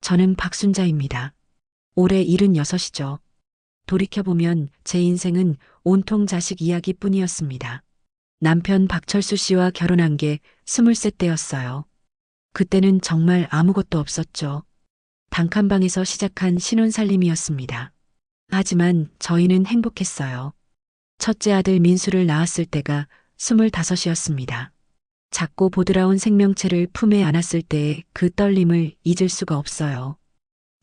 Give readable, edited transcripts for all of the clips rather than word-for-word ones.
저는 박순자입니다. 올해 76이죠. 돌이켜보면 제 인생은 온통 자식 이야기뿐이었습니다. 남편 박철수 씨와 결혼한 게 23 때였어요. 그때는 정말 아무것도 없었죠. 단칸방에서 시작한 신혼살림이었습니다. 하지만 저희는 행복했어요. 첫째 아들 민수를 낳았을 때가 25이었습니다. 작고 보드라운 생명체를 품에 안았을 때의 그 떨림을 잊을 수가 없어요.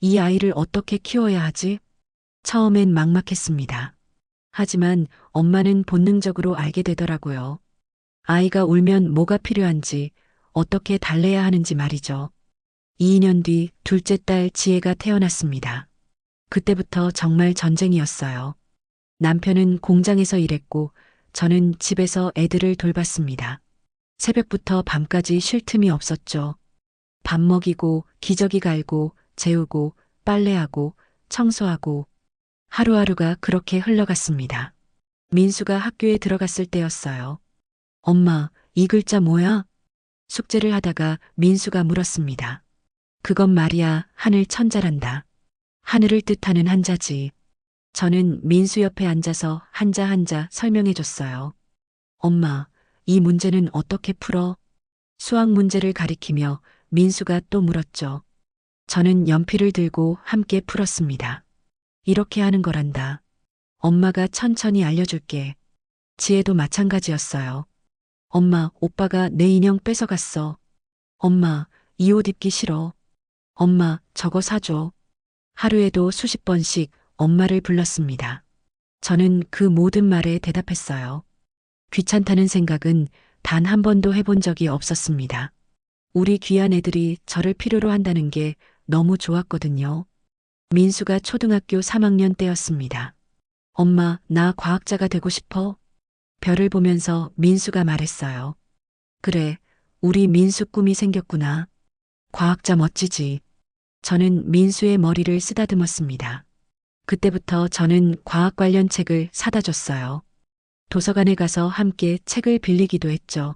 이 아이를 어떻게 키워야 하지? 처음엔 막막했습니다. 하지만 엄마는 본능적으로 알게 되더라고요. 아이가 울면 뭐가 필요한지, 어떻게 달래야 하는지 말이죠. 2년 뒤 둘째 딸 지혜가 태어났습니다. 그때부터 정말 전쟁이었어요. 남편은 공장에서 일했고 저는 집에서 애들을 돌봤습니다. 새벽부터 밤까지 쉴 틈이 없었죠. 밥 먹이고 기저귀 갈고 재우고 빨래하고 청소하고 하루하루가 그렇게 흘러갔습니다. 민수가 학교에 들어갔을 때였어요. 엄마, 이 글자 뭐야? 숙제를 하다가 민수가 물었습니다. 그건 말이야, 하늘 천자란다. 하늘을 뜻하는 한자지. 저는 민수 옆에 앉아서 한자 한자 설명해 줬어요. 엄마, 이 문제는 어떻게 풀어? 수학 문제를 가리키며 민수가 또 물었죠. 저는 연필을 들고 함께 풀었습니다. 이렇게 하는 거란다. 엄마가 천천히 알려줄게. 지혜도 마찬가지였어요. 엄마, 오빠가 내 인형 뺏어갔어. 엄마, 이 옷 입기 싫어. 엄마, 저거 사줘. 하루에도 수십 번씩 엄마를 불렀습니다. 저는 그 모든 말에 대답했어요. 귀찮다는 생각은 단 한 번도 해본 적이 없었습니다. 우리 귀한 애들이 저를 필요로 한다는 게 너무 좋았거든요. 민수가 초등학교 3학년 때였습니다. 엄마, 나 과학자가 되고 싶어? 별을 보면서 민수가 말했어요. 그래, 우리 민수 꿈이 생겼구나. 과학자 멋지지. 저는 민수의 머리를 쓰다듬었습니다. 그때부터 저는 과학 관련 책을 사다 줬어요. 도서관에 가서 함께 책을 빌리기도 했죠.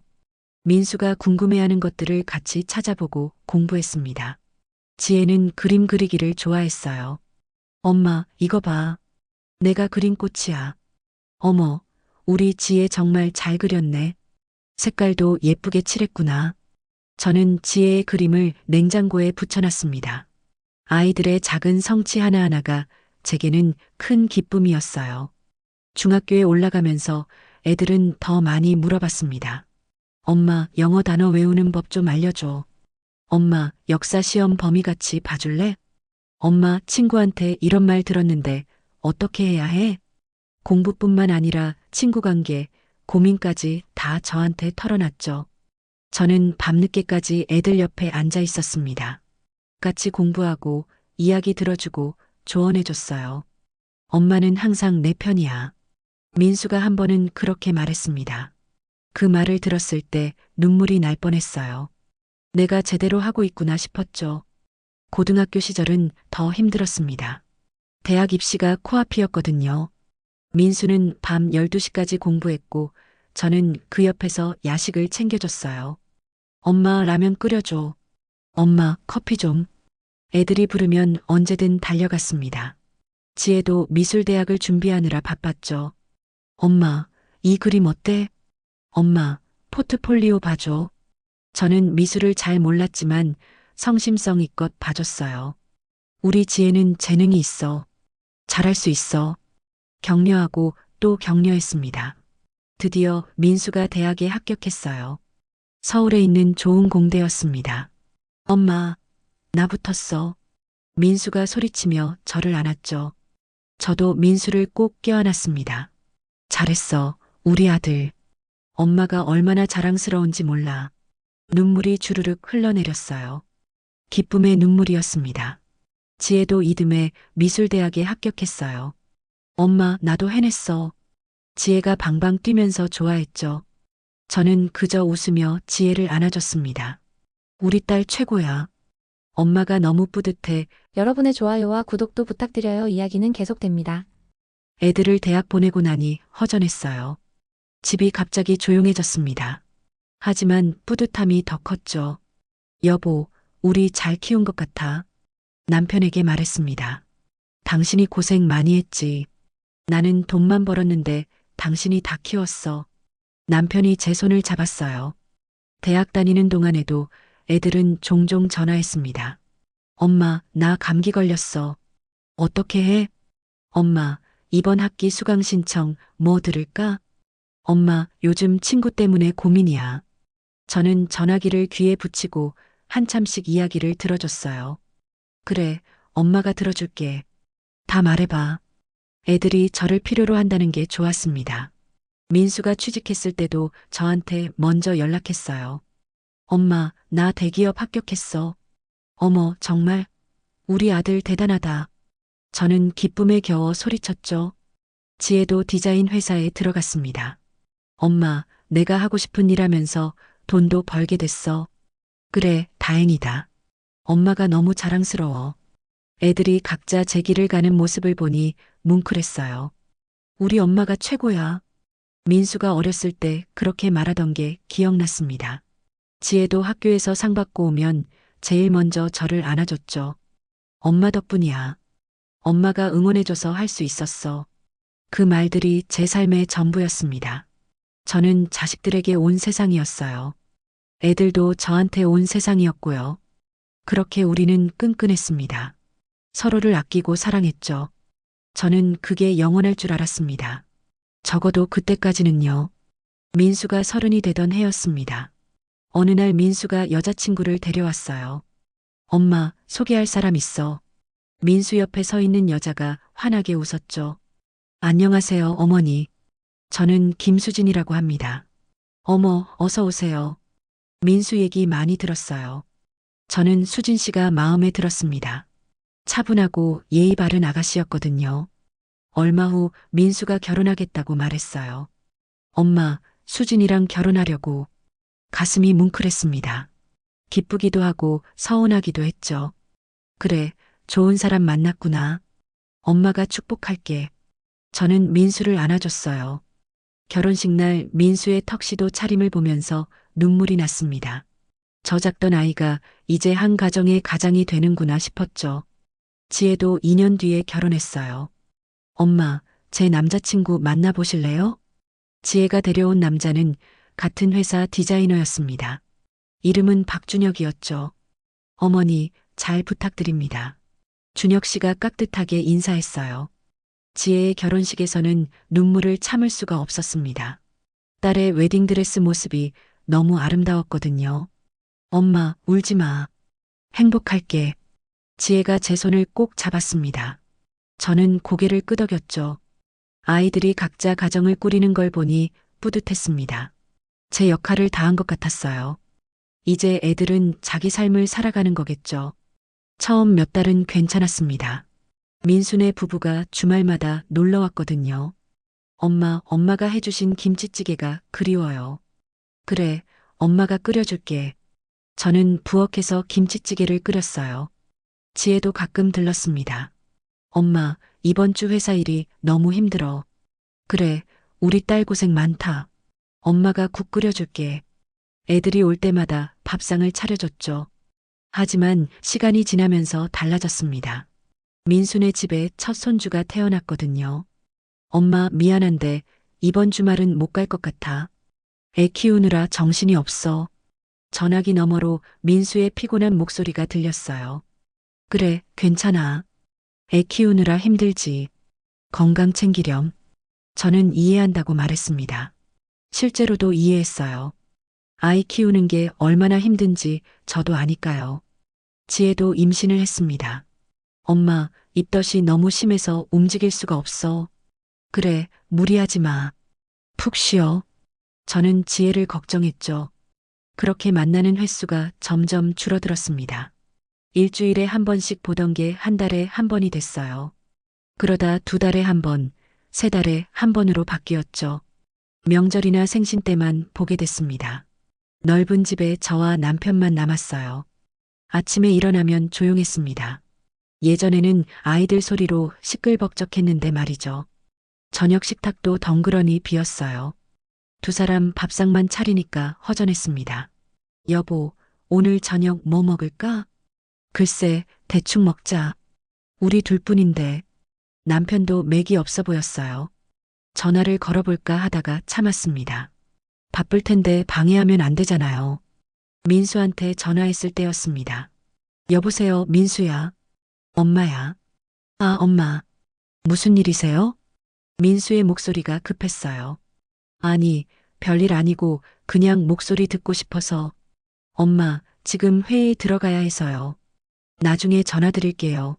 민수가 궁금해하는 것들을 같이 찾아보고 공부했습니다. 지혜는 그림 그리기를 좋아했어요. 엄마, 이거 봐. 내가 그린 꽃이야. 어머, 우리 지혜 정말 잘 그렸네. 색깔도 예쁘게 칠했구나. 저는 지혜의 그림을 냉장고에 붙여놨습니다. 아이들의 작은 성취 하나하나가 제게는 큰 기쁨이었어요. 중학교에 올라가면서 애들은 더 많이 물어봤습니다. 엄마, 영어 단어 외우는 법 좀 알려줘. 엄마, 역사 시험 범위같이 봐줄래? 엄마, 친구한테 이런 말 들었는데 어떻게 해야 해? 공부뿐만 아니라 친구 관계, 고민까지 다 저한테 털어놨죠. 저는 밤늦게까지 애들 옆에 앉아 있었습니다. 같이 공부하고 이야기 들어주고 조언해줬어요. 엄마는 항상 내 편이야. 민수가 한 번은 그렇게 말했습니다. 그 말을 들었을 때 눈물이 날 뻔했어요. 내가 제대로 하고 있구나 싶었죠. 고등학교 시절은 더 힘들었습니다. 대학 입시가 코앞이었거든요. 민수는 밤 12시까지 공부했고 저는 그 옆에서 야식을 챙겨줬어요. 엄마 라면 끓여줘. 엄마 커피 좀. 애들이 부르면 언제든 달려갔습니다. 지혜도 미술대학을 준비하느라 바빴죠. 엄마, 이 그림 어때? 엄마, 포트폴리오 봐줘. 저는 미술을 잘 몰랐지만 성심성의껏 봐줬어요. 우리 지혜는 재능이 있어. 잘할 수 있어. 격려하고 또 격려했습니다. 드디어 민수가 대학에 합격했어요. 서울에 있는 좋은 공대였습니다. 엄마, 나 붙었어. 민수가 소리치며 저를 안았죠. 저도 민수를 꼭 껴안았습니다. 잘했어, 우리 아들. 엄마가 얼마나 자랑스러운지 몰라. 눈물이 주르륵 흘러내렸어요. 기쁨의 눈물이었습니다. 지혜도 이듬해 미술대학에 합격했어요. 엄마, 나도 해냈어. 지혜가 방방 뛰면서 좋아했죠. 저는 그저 웃으며 지혜를 안아줬습니다. 우리 딸 최고야. 엄마가 너무 뿌듯해 여러분의 좋아요와 구독도 부탁드려요. 이야기는 계속됩니다. 애들을 대학 보내고 나니 허전했어요. 집이 갑자기 조용해졌습니다. 하지만 뿌듯함이 더 컸죠. 여보, 우리 잘 키운 것 같아. 남편에게 말했습니다. 당신이 고생 많이 했지. 나는 돈만 벌었는데 당신이 다 키웠어. 남편이 제 손을 잡았어요. 대학 다니는 동안에도 애들은 종종 전화했습니다. 엄마, 나 감기 걸렸어. 어떻게 해? 엄마, 이번 학기 수강 신청 뭐 들을까? 엄마, 요즘 친구 때문에 고민이야. 저는 전화기를 귀에 붙이고 한참씩 이야기를 들어줬어요. 그래, 엄마가 들어줄게. 다 말해봐. 애들이 저를 필요로 한다는 게 좋았습니다. 민수가 취직했을 때도 저한테 먼저 연락했어요. 엄마, 나 대기업 합격했어. 어머, 정말? 우리 아들 대단하다. 저는 기쁨에 겨워 소리쳤죠. 지혜도 디자인 회사에 들어갔습니다. 엄마, 내가 하고 싶은 일 하면서 돈도 벌게 됐어. 그래, 다행이다. 엄마가 너무 자랑스러워. 애들이 각자 제 길을 가는 모습을 보니 뭉클했어요. 우리 엄마가 최고야. 민수가 어렸을 때 그렇게 말하던 게 기억났습니다. 지혜도 학교에서 상 받고 오면 제일 먼저 저를 안아줬죠. 엄마 덕분이야. 엄마가 응원해줘서 할 수 있었어. 그 말들이 제 삶의 전부였습니다. 저는 자식들에게 온 세상이었어요. 애들도 저한테 온 세상이었고요. 그렇게 우리는 끈끈했습니다. 서로를 아끼고 사랑했죠. 저는 그게 영원할 줄 알았습니다. 적어도 그때까지는요. 민수가 30이 되던 해였습니다. 어느 날 민수가 여자친구를 데려왔어요. 엄마, 소개할 사람 있어. 민수 옆에 서 있는 여자가 환하게 웃었죠. 안녕하세요, 어머니. 저는 김수진이라고 합니다. 어머, 어서 오세요. 민수 얘기 많이 들었어요. 저는 수진 씨가 마음에 들었습니다. 차분하고 예의 바른 아가씨였거든요. 얼마 후 민수가 결혼하겠다고 말했어요. 엄마, 수진이랑 결혼하려고. 가슴이 뭉클했습니다. 기쁘기도 하고 서운하기도 했죠. 그래, 좋은 사람 만났구나. 엄마가 축복할게. 저는 민수를 안아줬어요. 결혼식 날 민수의 턱시도 차림을 보면서 눈물이 났습니다. 저 작던 아이가 이제 한 가정의 가장이 되는구나 싶었죠. 지혜도 2년 뒤에 결혼했어요. 엄마, 제 남자친구 만나보실래요? 지혜가 데려온 남자는 같은 회사 디자이너였습니다. 이름은 박준혁이었죠. 어머니, 잘 부탁드립니다. 준혁 씨가 깍듯하게 인사했어요. 지혜의 결혼식에서는 눈물을 참을 수가 없었습니다. 딸의 웨딩드레스 모습이 너무 아름다웠거든요. 엄마, 울지 마. 행복할게. 지혜가 제 손을 꼭 잡았습니다. 저는 고개를 끄덕였죠. 아이들이 각자 가정을 꾸리는 걸 보니 뿌듯했습니다. 제 역할을 다한 것 같았어요. 이제 애들은 자기 삶을 살아가는 거겠죠. 처음 몇 달은 괜찮았습니다. 민수네 부부가 주말마다 놀러 왔거든요. 엄마, 엄마가 해주신 김치찌개가 그리워요. 그래, 엄마가 끓여줄게. 저는 부엌에서 김치찌개를 끓였어요. 지혜도 가끔 들렀습니다. 엄마, 이번 주 회사 일이 너무 힘들어. 그래, 우리 딸 고생 많다. 엄마가 국 끓여줄게. 애들이 올 때마다 밥상을 차려줬죠. 하지만 시간이 지나면서 달라졌습니다. 민수네 집에 첫 손주가 태어났거든요. 엄마 미안한데 이번 주말은 못 갈 것 같아. 애 키우느라 정신이 없어. 전화기 너머로 민수의 피곤한 목소리가 들렸어요. 그래, 괜찮아. 애 키우느라 힘들지. 건강 챙기렴. 저는 이해한다고 말했습니다. 실제로도 이해했어요. 아이 키우는 게 얼마나 힘든지 저도 아니까요. 지혜도 임신을 했습니다. 엄마, 입덧이 너무 심해서 움직일 수가 없어. 그래, 무리하지 마. 푹 쉬어. 저는 지혜를 걱정했죠. 그렇게 만나는 횟수가 점점 줄어들었습니다. 일주일에 한 번씩 보던 게 한 달에 한 번이 됐어요. 그러다 2달에 한 번, 3달에 한 번으로 바뀌었죠. 명절이나 생신 때만 보게 됐습니다. 넓은 집에 저와 남편만 남았어요. 아침에 일어나면 조용했습니다. 예전에는 아이들 소리로 시끌벅적했는데 말이죠. 저녁 식탁도 덩그러니 비었어요. 2사람 밥상만 차리니까 허전했습니다. 여보, 오늘 저녁 뭐 먹을까? 글쎄, 대충 먹자. 우리 둘뿐인데 남편도 맥이 없어 보였어요. 전화를 걸어볼까 하다가 참았습니다. 바쁠 텐데 방해하면 안 되잖아요. 민수한테 전화했을 때였습니다. 여보세요, 민수야. 엄마야. 아, 엄마. 무슨 일이세요? 민수의 목소리가 급했어요. 아니, 별일 아니고 그냥 목소리 듣고 싶어서. 엄마, 지금 회의 들어가야 해서요. 나중에 전화 드릴게요.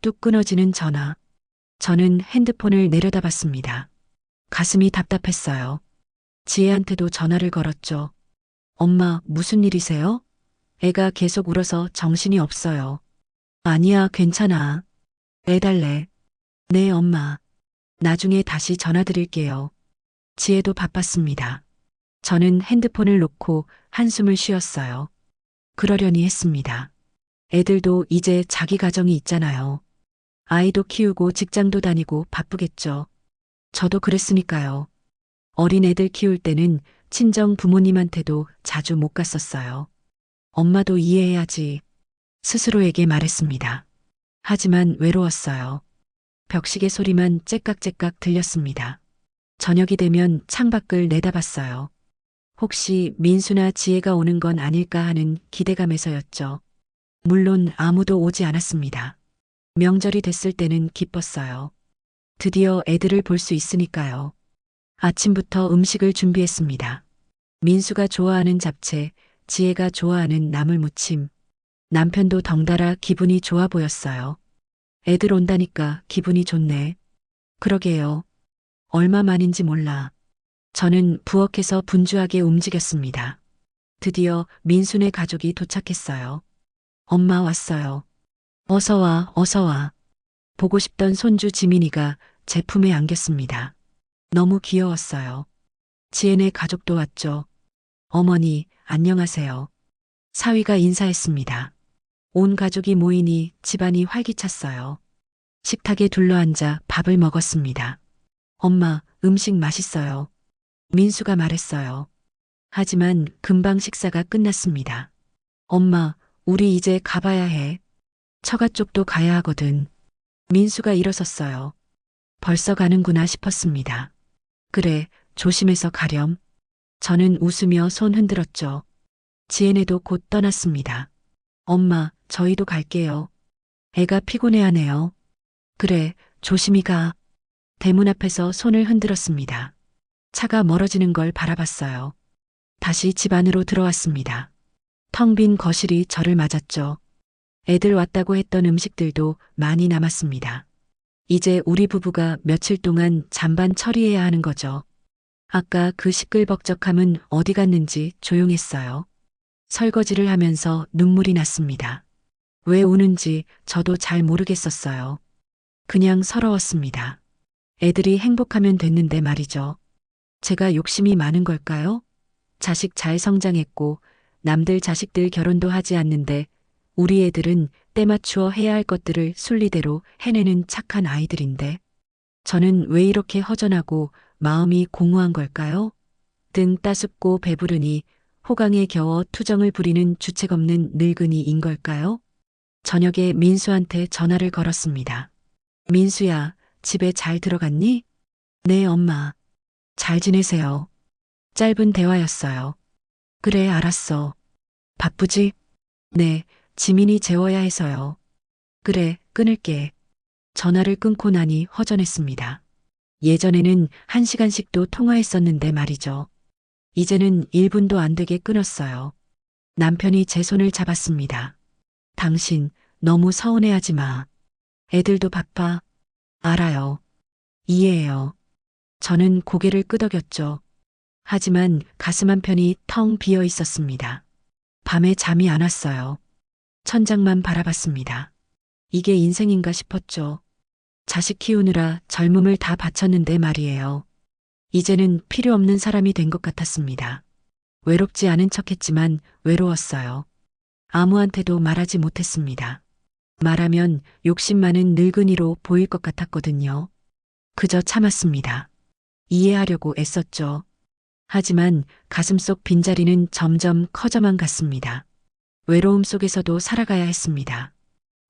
뚝 끊어지는 전화. 저는 핸드폰을 내려다봤습니다. 가슴이 답답했어요. 지혜한테도 전화를 걸었죠. 엄마, 무슨 일이세요? 애가 계속 울어서 정신이 없어요. 아니야, 괜찮아. 애 달래. 네, 엄마. 나중에 다시 전화 드릴게요. 지혜도 바빴습니다. 저는 핸드폰을 놓고 한숨을 쉬었어요. 그러려니 했습니다. 애들도 이제 자기 가정이 있잖아요. 아이도 키우고 직장도 다니고 바쁘겠죠. 저도 그랬으니까요. 어린 애들 키울 때는 친정 부모님한테도 자주 못 갔었어요. 엄마도 이해해야지. 스스로에게 말했습니다. 하지만 외로웠어요. 벽시계 소리만 째깍째깍 들렸습니다. 저녁이 되면 창밖을 내다봤어요. 혹시 민수나 지혜가 오는 건 아닐까 하는 기대감에서였죠. 물론 아무도 오지 않았습니다. 명절이 됐을 때는 기뻤어요. 드디어 애들을 볼 수 있으니까요. 아침부터 음식을 준비했습니다. 민수가 좋아하는 잡채, 지혜가 좋아하는 나물무침. 남편도 덩달아 기분이 좋아 보였어요. 애들 온다니까 기분이 좋네. 그러게요. 얼마만인지 몰라. 저는 부엌에서 분주하게 움직였습니다. 드디어 민수네 가족이 도착했어요. 엄마 왔어요. 어서 와, 어서 와. 보고 싶던 손주 지민이가 제 품에 안겼습니다. 너무 귀여웠어요. 지혜네 가족도 왔죠. 어머니, 안녕하세요. 사위가 인사했습니다. 온 가족이 모이니 집안이 활기찼어요. 식탁에 둘러앉아 밥을 먹었습니다. 엄마, 음식 맛있어요. 민수가 말했어요. 하지만 금방 식사가 끝났습니다. 엄마, 우리 이제 가봐야 해. 처가 쪽도 가야 하거든. 민수가 일어섰어요. 벌써 가는구나 싶었습니다. 그래, 조심해서 가렴. 저는 웃으며 손 흔들었죠. 지혜네도 곧 떠났습니다. 엄마, 저희도 갈게요. 애가 피곤해하네요. 그래, 조심히 가. 대문 앞에서 손을 흔들었습니다. 차가 멀어지는 걸 바라봤어요. 다시 집 안으로 들어왔습니다. 텅 빈 거실이 저를 맞았죠. 애들 왔다고 했던 음식들도 많이 남았습니다. 이제 우리 부부가 며칠 동안 잔반 처리해야 하는 거죠. 아까 그 시끌벅적함은 어디 갔는지 조용했어요. 설거지를 하면서 눈물이 났습니다. 왜 우는지 저도 잘 모르겠었어요. 그냥 서러웠습니다. 애들이 행복하면 됐는데 말이죠. 제가 욕심이 많은 걸까요? 자식 잘 성장했고 남들 자식들 결혼도 하지 않는데 우리 애들은 때 맞추어 해야 할 것들을 순리대로 해내는 착한 아이들인데 저는 왜 이렇게 허전하고 마음이 공허한 걸까요? 등 따숩고 배부르니 호강에 겨워 투정을 부리는 주책 없는 늙은이인 걸까요? 저녁에 민수한테 전화를 걸었습니다. 민수야, 집에 잘 들어갔니? 네, 엄마. 잘 지내세요. 짧은 대화였어요. 그래, 알았어. 바쁘지? 네, 지민이 재워야 해서요. 그래, 끊을게. 전화를 끊고 나니 허전했습니다. 예전에는 1시간씩도 통화했었는데 말이죠. 이제는 1분도 안 되게 끊었어요. 남편이 제 손을 잡았습니다. 당신 너무 서운해하지 마. 애들도 바빠. 알아요. 이해해요. 저는 고개를 끄덕였죠. 하지만 가슴 한편이 텅 비어 있었습니다. 밤에 잠이 안 왔어요. 천장만 바라봤습니다. 이게 인생인가 싶었죠. 자식 키우느라 젊음을 다 바쳤는데 말이에요. 이제는 필요 없는 사람이 된 것 같았습니다. 외롭지 않은 척했지만 외로웠어요. 아무한테도 말하지 못했습니다. 말하면 욕심 많은 늙은이로 보일 것 같았거든요. 그저 참았습니다. 이해하려고 애썼죠. 하지만 가슴속 빈자리는 점점 커져만 갔습니다. 외로움 속에서도 살아가야 했습니다.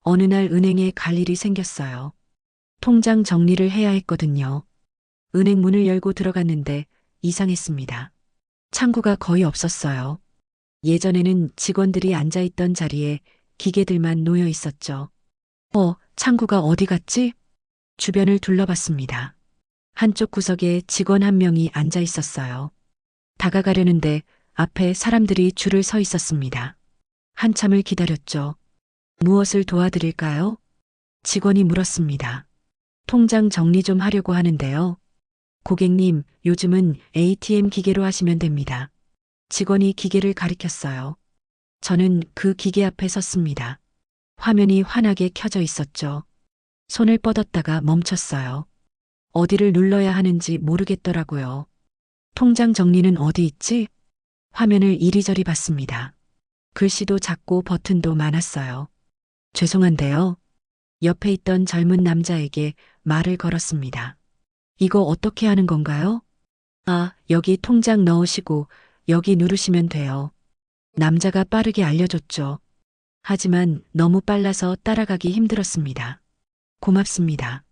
어느 날 은행에 갈 일이 생겼어요. 통장 정리를 해야 했거든요. 은행 문을 열고 들어갔는데 이상했습니다. 창구가 거의 없었어요. 예전에는 직원들이 앉아있던 자리에 기계들만 놓여 있었죠. 창구가 어디 갔지? 주변을 둘러봤습니다. 한쪽 구석에 직원 한 명이 앉아 있었어요. 다가가려는데 앞에 사람들이 줄을 서 있었습니다. 한참을 기다렸죠. 무엇을 도와드릴까요? 직원이 물었습니다. 통장 정리 좀 하려고 하는데요. 고객님, 요즘은 ATM 기계로 하시면 됩니다. 직원이 기계를 가리켰어요. 저는 그 기계 앞에 섰습니다. 화면이 환하게 켜져 있었죠. 손을 뻗었다가 멈췄어요. 어디를 눌러야 하는지 모르겠더라고요. 통장 정리는 어디 있지? 화면을 이리저리 봤습니다. 글씨도 작고 버튼도 많았어요. 죄송한데요. 옆에 있던 젊은 남자에게 말을 걸었습니다. 이거 어떻게 하는 건가요? 여기 통장 넣으시고 여기 누르시면 돼요. 남자가 빠르게 알려줬죠. 하지만 너무 빨라서 따라가기 힘들었습니다. 고맙습니다.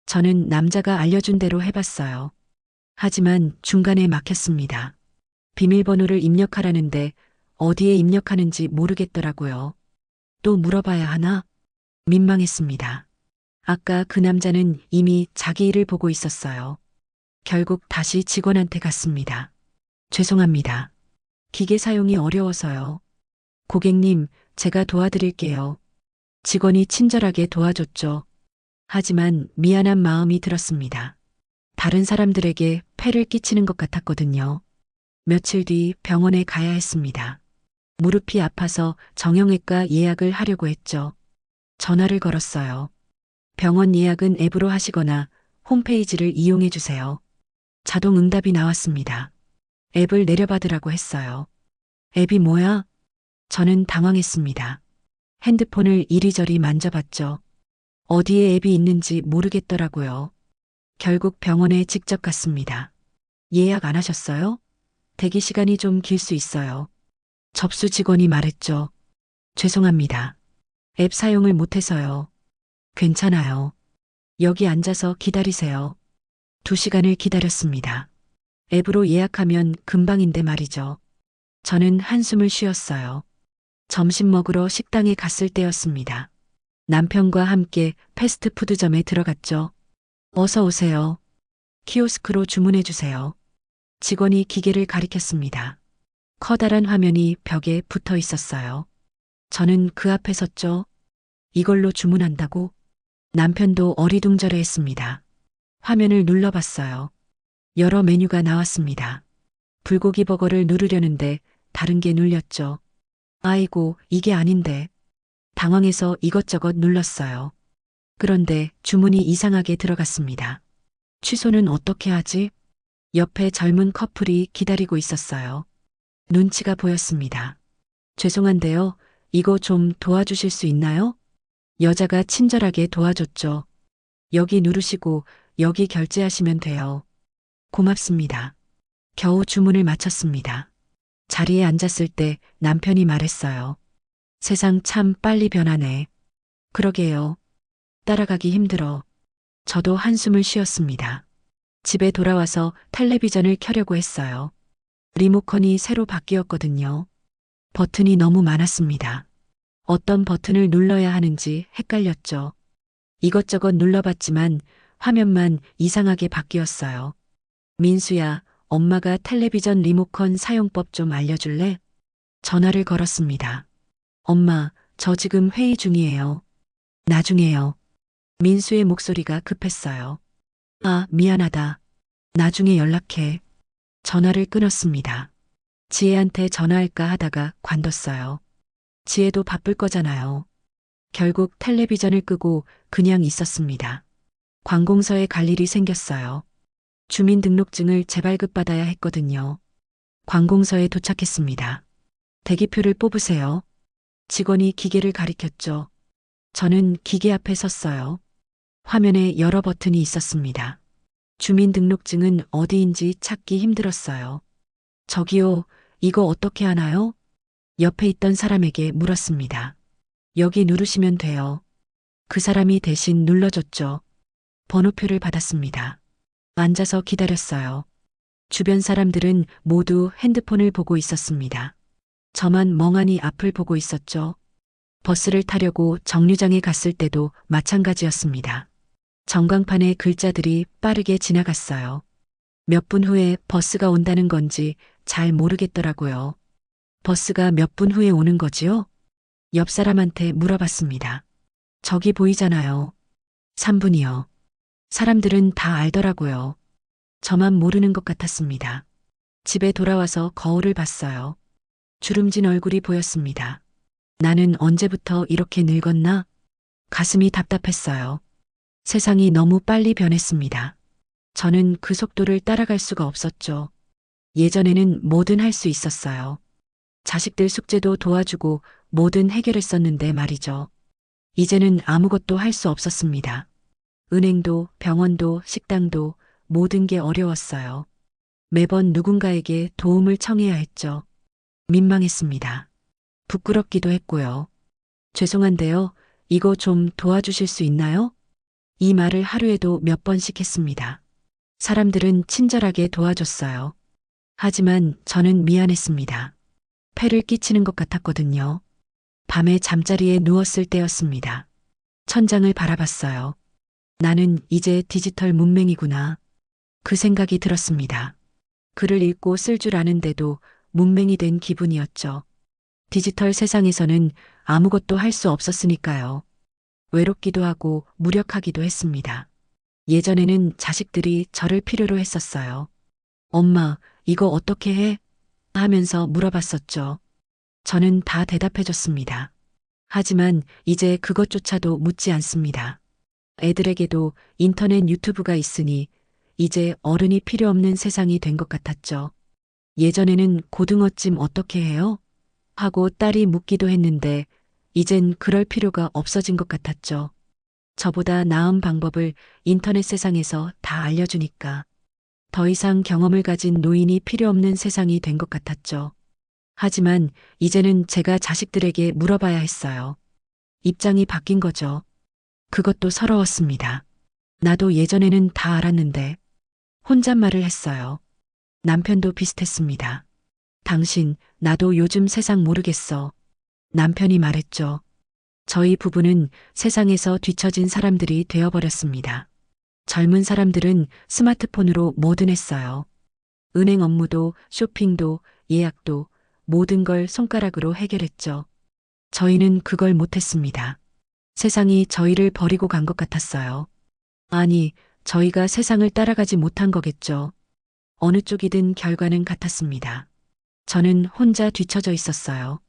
저는 남자가 알려준 대로 해봤어요. 하지만 중간에 막혔습니다. 비밀번호를 입력하라는데 어디에 입력하는지 모르겠더라고요. 또 물어봐야 하나? 민망했습니다. 아까 그 남자는 이미 자기 일을 보고 있었어요. 결국 다시 직원한테 갔습니다. 죄송합니다. 기계 사용이 어려워서요. 고객님, 제가 도와드릴게요. 직원이 친절하게 도와줬죠. 하지만 미안한 마음이 들었습니다. 다른 사람들에게 폐를 끼치는 것 같았거든요. 며칠 뒤 병원에 가야 했습니다. 무릎이 아파서 정형외과 예약을 하려고 했죠. 전화를 걸었어요. 병원 예약은 앱으로 하시거나 홈페이지를 이용해 주세요. 자동 응답이 나왔습니다. 앱을 내려받으라고 했어요. 앱이 뭐야? 저는 당황했습니다. 핸드폰을 이리저리 만져봤죠. 어디에 앱이 있는지 모르겠더라고요. 결국 병원에 직접 갔습니다. 예약 안 하셨어요? 대기 시간이 좀 길 수 있어요. 접수 직원이 말했죠. 죄송합니다. 앱 사용을 못해서요. 괜찮아요. 여기 앉아서 기다리세요. 2시간을 기다렸습니다. 앱으로 예약하면 금방인데 말이죠. 저는 한숨을 쉬었어요. 점심 먹으러 식당에 갔을 때였습니다. 남편과 함께 패스트푸드점에 들어갔죠. 어서 오세요. 키오스크로 주문해 주세요. 직원이 기계를 가리켰습니다. 커다란 화면이 벽에 붙어 있었어요. 저는 그 앞에 섰죠. 이걸로 주문한다고? 남편도 어리둥절해 했습니다. 화면을 눌러봤어요. 여러 메뉴가 나왔습니다. 불고기 버거를 누르려는데 다른 게 눌렸죠. 아이고, 이게 아닌데. 당황해서 이것저것 눌렀어요. 그런데 주문이 이상하게 들어갔습니다. 취소는 어떻게 하지? 옆에 젊은 커플이 기다리고 있었어요. 눈치가 보였습니다. 죄송한데요. 이거 좀 도와주실 수 있나요? 여자가 친절하게 도와줬죠. 여기 누르시고 여기 결제하시면 돼요. 고맙습니다. 겨우 주문을 마쳤습니다. 자리에 앉았을 때 남편이 말했어요. 세상 참 빨리 변하네. 그러게요. 따라가기 힘들어. 저도 한숨을 쉬었습니다. 집에 돌아와서 텔레비전을 켜려고 했어요. 리모컨이 새로 바뀌었거든요. 버튼이 너무 많았습니다. 어떤 버튼을 눌러야 하는지 헷갈렸죠. 이것저것 눌러봤지만 화면만 이상하게 바뀌었어요. 민수야, 엄마가 텔레비전 리모컨 사용법 좀 알려줄래? 전화를 걸었습니다. 엄마, 저 지금 회의 중이에요. 나중에요. 민수의 목소리가 급했어요. 미안하다. 나중에 연락해. 전화를 끊었습니다. 지혜한테 전화할까 하다가 관뒀어요. 지혜도 바쁠 거잖아요. 결국 텔레비전을 끄고 그냥 있었습니다. 관공서에 갈 일이 생겼어요. 주민등록증을 재발급받아야 했거든요. 관공서에 도착했습니다. 대기표를 뽑으세요. 직원이 기계를 가리켰죠. 저는 기계 앞에 섰어요. 화면에 여러 버튼이 있었습니다. 주민등록증은 어디인지 찾기 힘들었어요. 저기요, 이거 어떻게 하나요? 옆에 있던 사람에게 물었습니다. 여기 누르시면 돼요. 그 사람이 대신 눌러줬죠. 번호표를 받았습니다. 앉아서 기다렸어요. 주변 사람들은 모두 핸드폰을 보고 있었습니다. 저만 멍하니 앞을 보고 있었죠. 버스를 타려고 정류장에 갔을 때도 마찬가지였습니다. 전광판에 글자들이 빠르게 지나갔어요. 몇 분 후에 버스가 온다는 건지 잘 모르겠더라고요. 버스가 몇 분 후에 오는 거지요? 옆 사람한테 물어봤습니다. 저기 보이잖아요. 3분이요. 사람들은 다 알더라고요. 저만 모르는 것 같았습니다. 집에 돌아와서 거울을 봤어요. 주름진 얼굴이 보였습니다. 나는 언제부터 이렇게 늙었나? 가슴이 답답했어요. 세상이 너무 빨리 변했습니다. 저는 그 속도를 따라갈 수가 없었죠. 예전에는 뭐든 할 수 있었어요. 자식들 숙제도 도와주고 뭐든 해결했었는데 말이죠. 이제는 아무것도 할 수 없었습니다. 은행도 병원도 식당도 모든 게 어려웠어요. 매번 누군가에게 도움을 청해야 했죠. 민망했습니다. 부끄럽기도 했고요. 죄송한데요. 이거 좀 도와주실 수 있나요? 이 말을 하루에도 몇 번씩 했습니다. 사람들은 친절하게 도와줬어요. 하지만 저는 미안했습니다. 폐를 끼치는 것 같았거든요. 밤에 잠자리에 누웠을 때였습니다. 천장을 바라봤어요. 나는 이제 디지털 문맹이구나. 그 생각이 들었습니다. 글을 읽고 쓸 줄 아는데도 문맹이 된 기분이었죠. 디지털 세상에서는 아무것도 할 수 없었으니까요. 외롭기도 하고 무력하기도 했습니다. 예전에는 자식들이 저를 필요로 했었어요. 엄마, 이거 어떻게 해? 하면서 물어봤었죠. 저는 다 대답해줬습니다. 하지만 이제 그것조차도 묻지 않습니다. 애들에게도 인터넷 유튜브가 있으니 이제 어른이 필요 없는 세상이 된 것 같았죠. 예전에는 고등어찜 어떻게 해요? 하고 딸이 묻기도 했는데 이젠 그럴 필요가 없어진 것 같았죠. 저보다 나은 방법을 인터넷 세상에서 다 알려주니까 더 이상 경험을 가진 노인이 필요 없는 세상이 된 것 같았죠. 하지만 이제는 제가 자식들에게 물어봐야 했어요. 입장이 바뀐 거죠. 그것도 서러웠습니다. 나도 예전에는 다 알았는데 혼잣말을 했어요. 남편도 비슷했습니다. 당신, 나도 요즘 세상 모르겠어. 남편이 말했죠. 저희 부부는 세상에서 뒤처진 사람들이 되어버렸습니다. 젊은 사람들은 스마트폰으로 뭐든 했어요. 은행 업무도 쇼핑도 예약도 모든 걸 손가락으로 해결했죠. 저희는 그걸 못했습니다. 세상이 저희를 버리고 간 것 같았어요. 아니, 저희가 세상을 따라가지 못한 거겠죠. 어느 쪽이든 결과는 같았습니다. 저는 혼자 뒤처져 있었어요.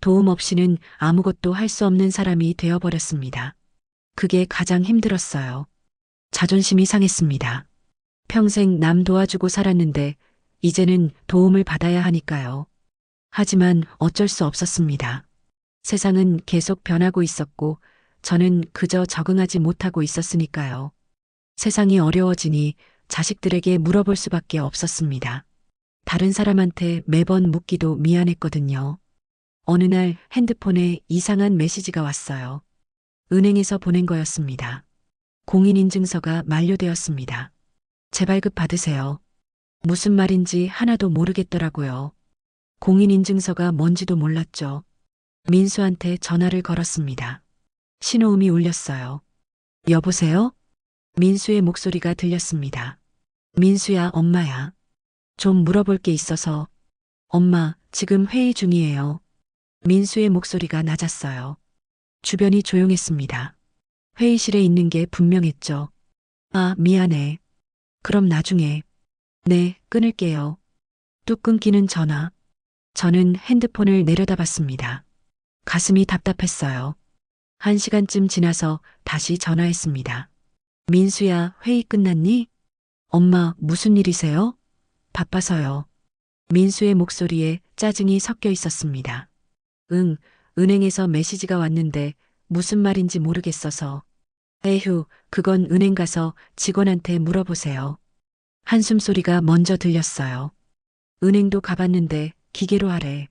도움 없이는 아무것도 할 수 없는 사람이 되어버렸습니다. 그게 가장 힘들었어요. 자존심이 상했습니다. 평생 남 도와주고 살았는데 이제는 도움을 받아야 하니까요. 하지만 어쩔 수 없었습니다. 세상은 계속 변하고 있었고 저는 그저 적응하지 못하고 있었으니까요. 세상이 어려워지니 자식들에게 물어볼 수밖에 없었습니다. 다른 사람한테 매번 묻기도 미안했거든요. 어느 날 핸드폰에 이상한 메시지가 왔어요. 은행에서 보낸 거였습니다. 공인인증서가 만료되었습니다. 재발급 받으세요. 무슨 말인지 하나도 모르겠더라고요. 공인인증서가 뭔지도 몰랐죠. 민수한테 전화를 걸었습니다. 신호음이 울렸어요. 여보세요? 민수의 목소리가 들렸습니다. 민수야, 엄마야. 좀 물어볼 게 있어서. 엄마, 지금 회의 중이에요. 민수의 목소리가 낮았어요. 주변이 조용했습니다. 회의실에 있는 게 분명했죠. 아, 미안해. 그럼 나중에. 네, 끊을게요. 뚝 끊기는 전화. 저는 핸드폰을 내려다봤습니다. 가슴이 답답했어요. 1시간쯤 지나서 다시 전화했습니다. 민수야, 회의 끝났니? 엄마, 무슨 일이세요? 바빠서요. 민수의 목소리에 짜증이 섞여 있었습니다. 응, 은행에서 메시지가 왔는데 무슨 말인지 모르겠어서. 에휴, 그건 은행 가서 직원한테 물어보세요. 한숨 소리가 먼저 들렸어요. 은행도 가봤는데 기계로 하래.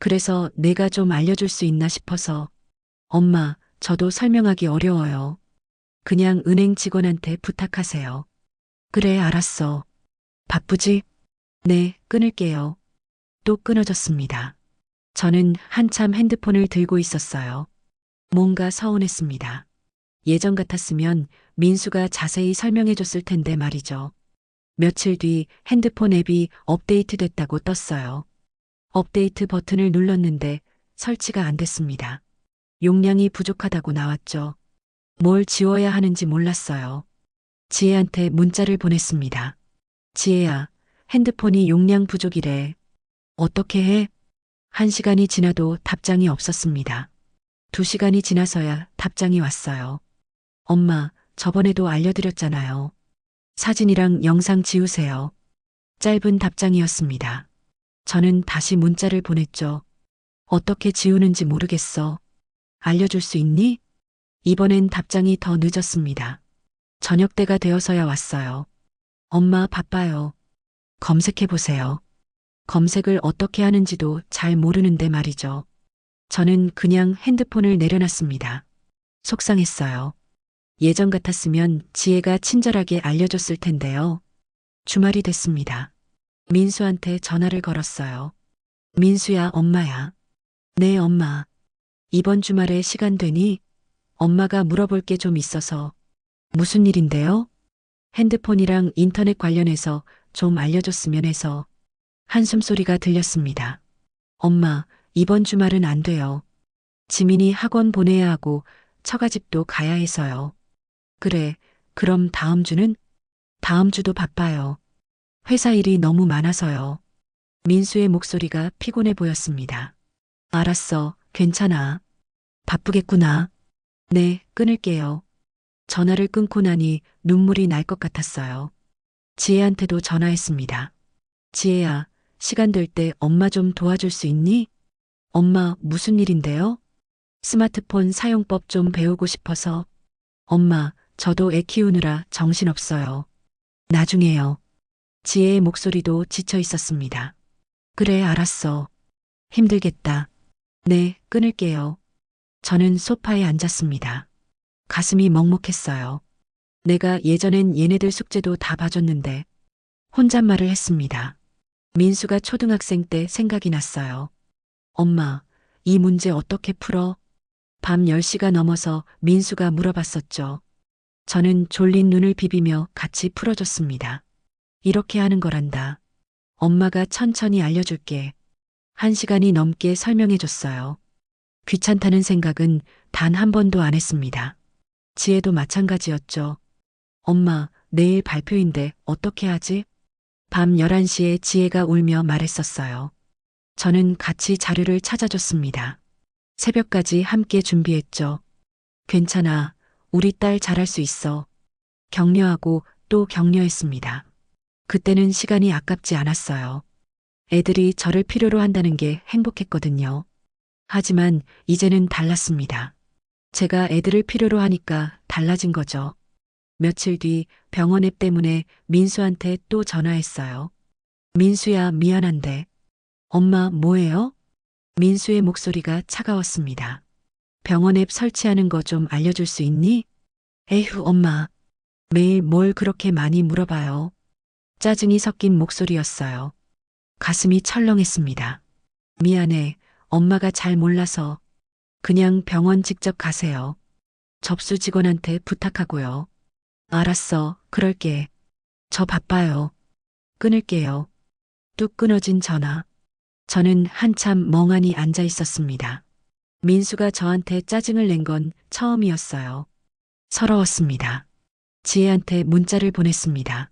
그래서 내가 좀 알려줄 수 있나 싶어서. 엄마, 저도 설명하기 어려워요. 그냥 은행 직원한테 부탁하세요. 그래, 알았어. 바쁘지? 네, 끊을게요. 또 끊어졌습니다. 저는 한참 핸드폰을 들고 있었어요. 뭔가 서운했습니다. 예전 같았으면 민수가 자세히 설명해 줬을 텐데 말이죠. 며칠 뒤 핸드폰 앱이 업데이트됐다고 떴어요. 업데이트 버튼을 눌렀는데 설치가 안 됐습니다. 용량이 부족하다고 나왔죠. 뭘 지워야 하는지 몰랐어요. 지혜한테 문자를 보냈습니다. 지혜야, 핸드폰이 용량 부족이래. 어떻게 해? 1시간이 지나도 답장이 없었습니다. 2시간이 지나서야 답장이 왔어요. 엄마, 저번에도 알려드렸잖아요. 사진이랑 영상 지우세요. 짧은 답장이었습니다. 저는 다시 문자를 보냈죠. 어떻게 지우는지 모르겠어. 알려줄 수 있니? 이번엔 답장이 더 늦었습니다. 저녁 때가 되어서야 왔어요. 엄마 바빠요. 검색해보세요. 검색을 어떻게 하는지도 잘 모르는데 말이죠. 저는 그냥 핸드폰을 내려놨습니다. 속상했어요. 예전 같았으면 지혜가 친절하게 알려줬을 텐데요. 주말이 됐습니다. 민수한테 전화를 걸었어요. 민수야, 엄마야. 네, 엄마. 이번 주말에 시간 되니? 엄마가 물어볼 게 좀 있어서. 무슨 일인데요? 핸드폰이랑 인터넷 관련해서 좀 알려줬으면 해서. 한숨 소리가 들렸습니다. 엄마, 이번 주말은 안 돼요. 지민이 학원 보내야 하고 처가집도 가야 해서요. 그래, 그럼 다음 주는? 다음 주도 바빠요. 회사 일이 너무 많아서요. 민수의 목소리가 피곤해 보였습니다. 알았어, 괜찮아. 바쁘겠구나. 네, 끊을게요. 전화를 끊고 나니 눈물이 날 것 같았어요. 지혜한테도 전화했습니다. 지혜야, 시간 될 때 엄마 좀 도와줄 수 있니? 엄마, 무슨 일인데요? 스마트폰 사용법 좀 배우고 싶어서. 엄마, 저도 애 키우느라 정신없어요. 나중에요. 지혜의 목소리도 지쳐 있었습니다. 그래, 알았어. 힘들겠다. 네, 끊을게요. 저는 소파에 앉았습니다. 가슴이 먹먹했어요. 내가 예전엔 얘네들 숙제도 다 봐줬는데 혼잣말을 했습니다. 민수가 초등학생 때 생각이 났어요. 엄마, 이 문제 어떻게 풀어? 밤 10시가 넘어서 민수가 물어봤었죠. 저는 졸린 눈을 비비며 같이 풀어줬습니다. 이렇게 하는 거란다. 엄마가 천천히 알려줄게. 1시간이 넘게 설명해줬어요. 귀찮다는 생각은 단 한 번도 안 했습니다. 지혜도 마찬가지였죠. 엄마, 내일 발표인데 어떻게 하지? 밤 11시에 지혜가 울며 말했었어요. 저는 같이 자료를 찾아줬습니다. 새벽까지 함께 준비했죠. 괜찮아. 우리 딸 잘할 수 있어. 격려하고 또 격려했습니다. 그때는 시간이 아깝지 않았어요. 애들이 저를 필요로 한다는 게 행복했거든요. 하지만 이제는 달랐습니다. 제가 애들을 필요로 하니까 달라진 거죠. 며칠 뒤 병원 앱 때문에 민수한테 또 전화했어요. 민수야, 미안한데. 엄마, 뭐예요? 민수의 목소리가 차가웠습니다. 병원 앱 설치하는 거 좀 알려줄 수 있니? 에휴, 엄마. 매일 뭘 그렇게 많이 물어봐요. 짜증이 섞인 목소리였어요. 가슴이 철렁했습니다. 미안해. 엄마가 잘 몰라서. 그냥 병원 직접 가세요. 접수 직원한테 부탁하고요. 알았어. 그럴게. 저 바빠요. 끊을게요. 뚝 끊어진 전화. 저는 한참 멍하니 앉아 있었습니다. 민수가 저한테 짜증을 낸 건 처음이었어요. 서러웠습니다. 지혜한테 문자를 보냈습니다.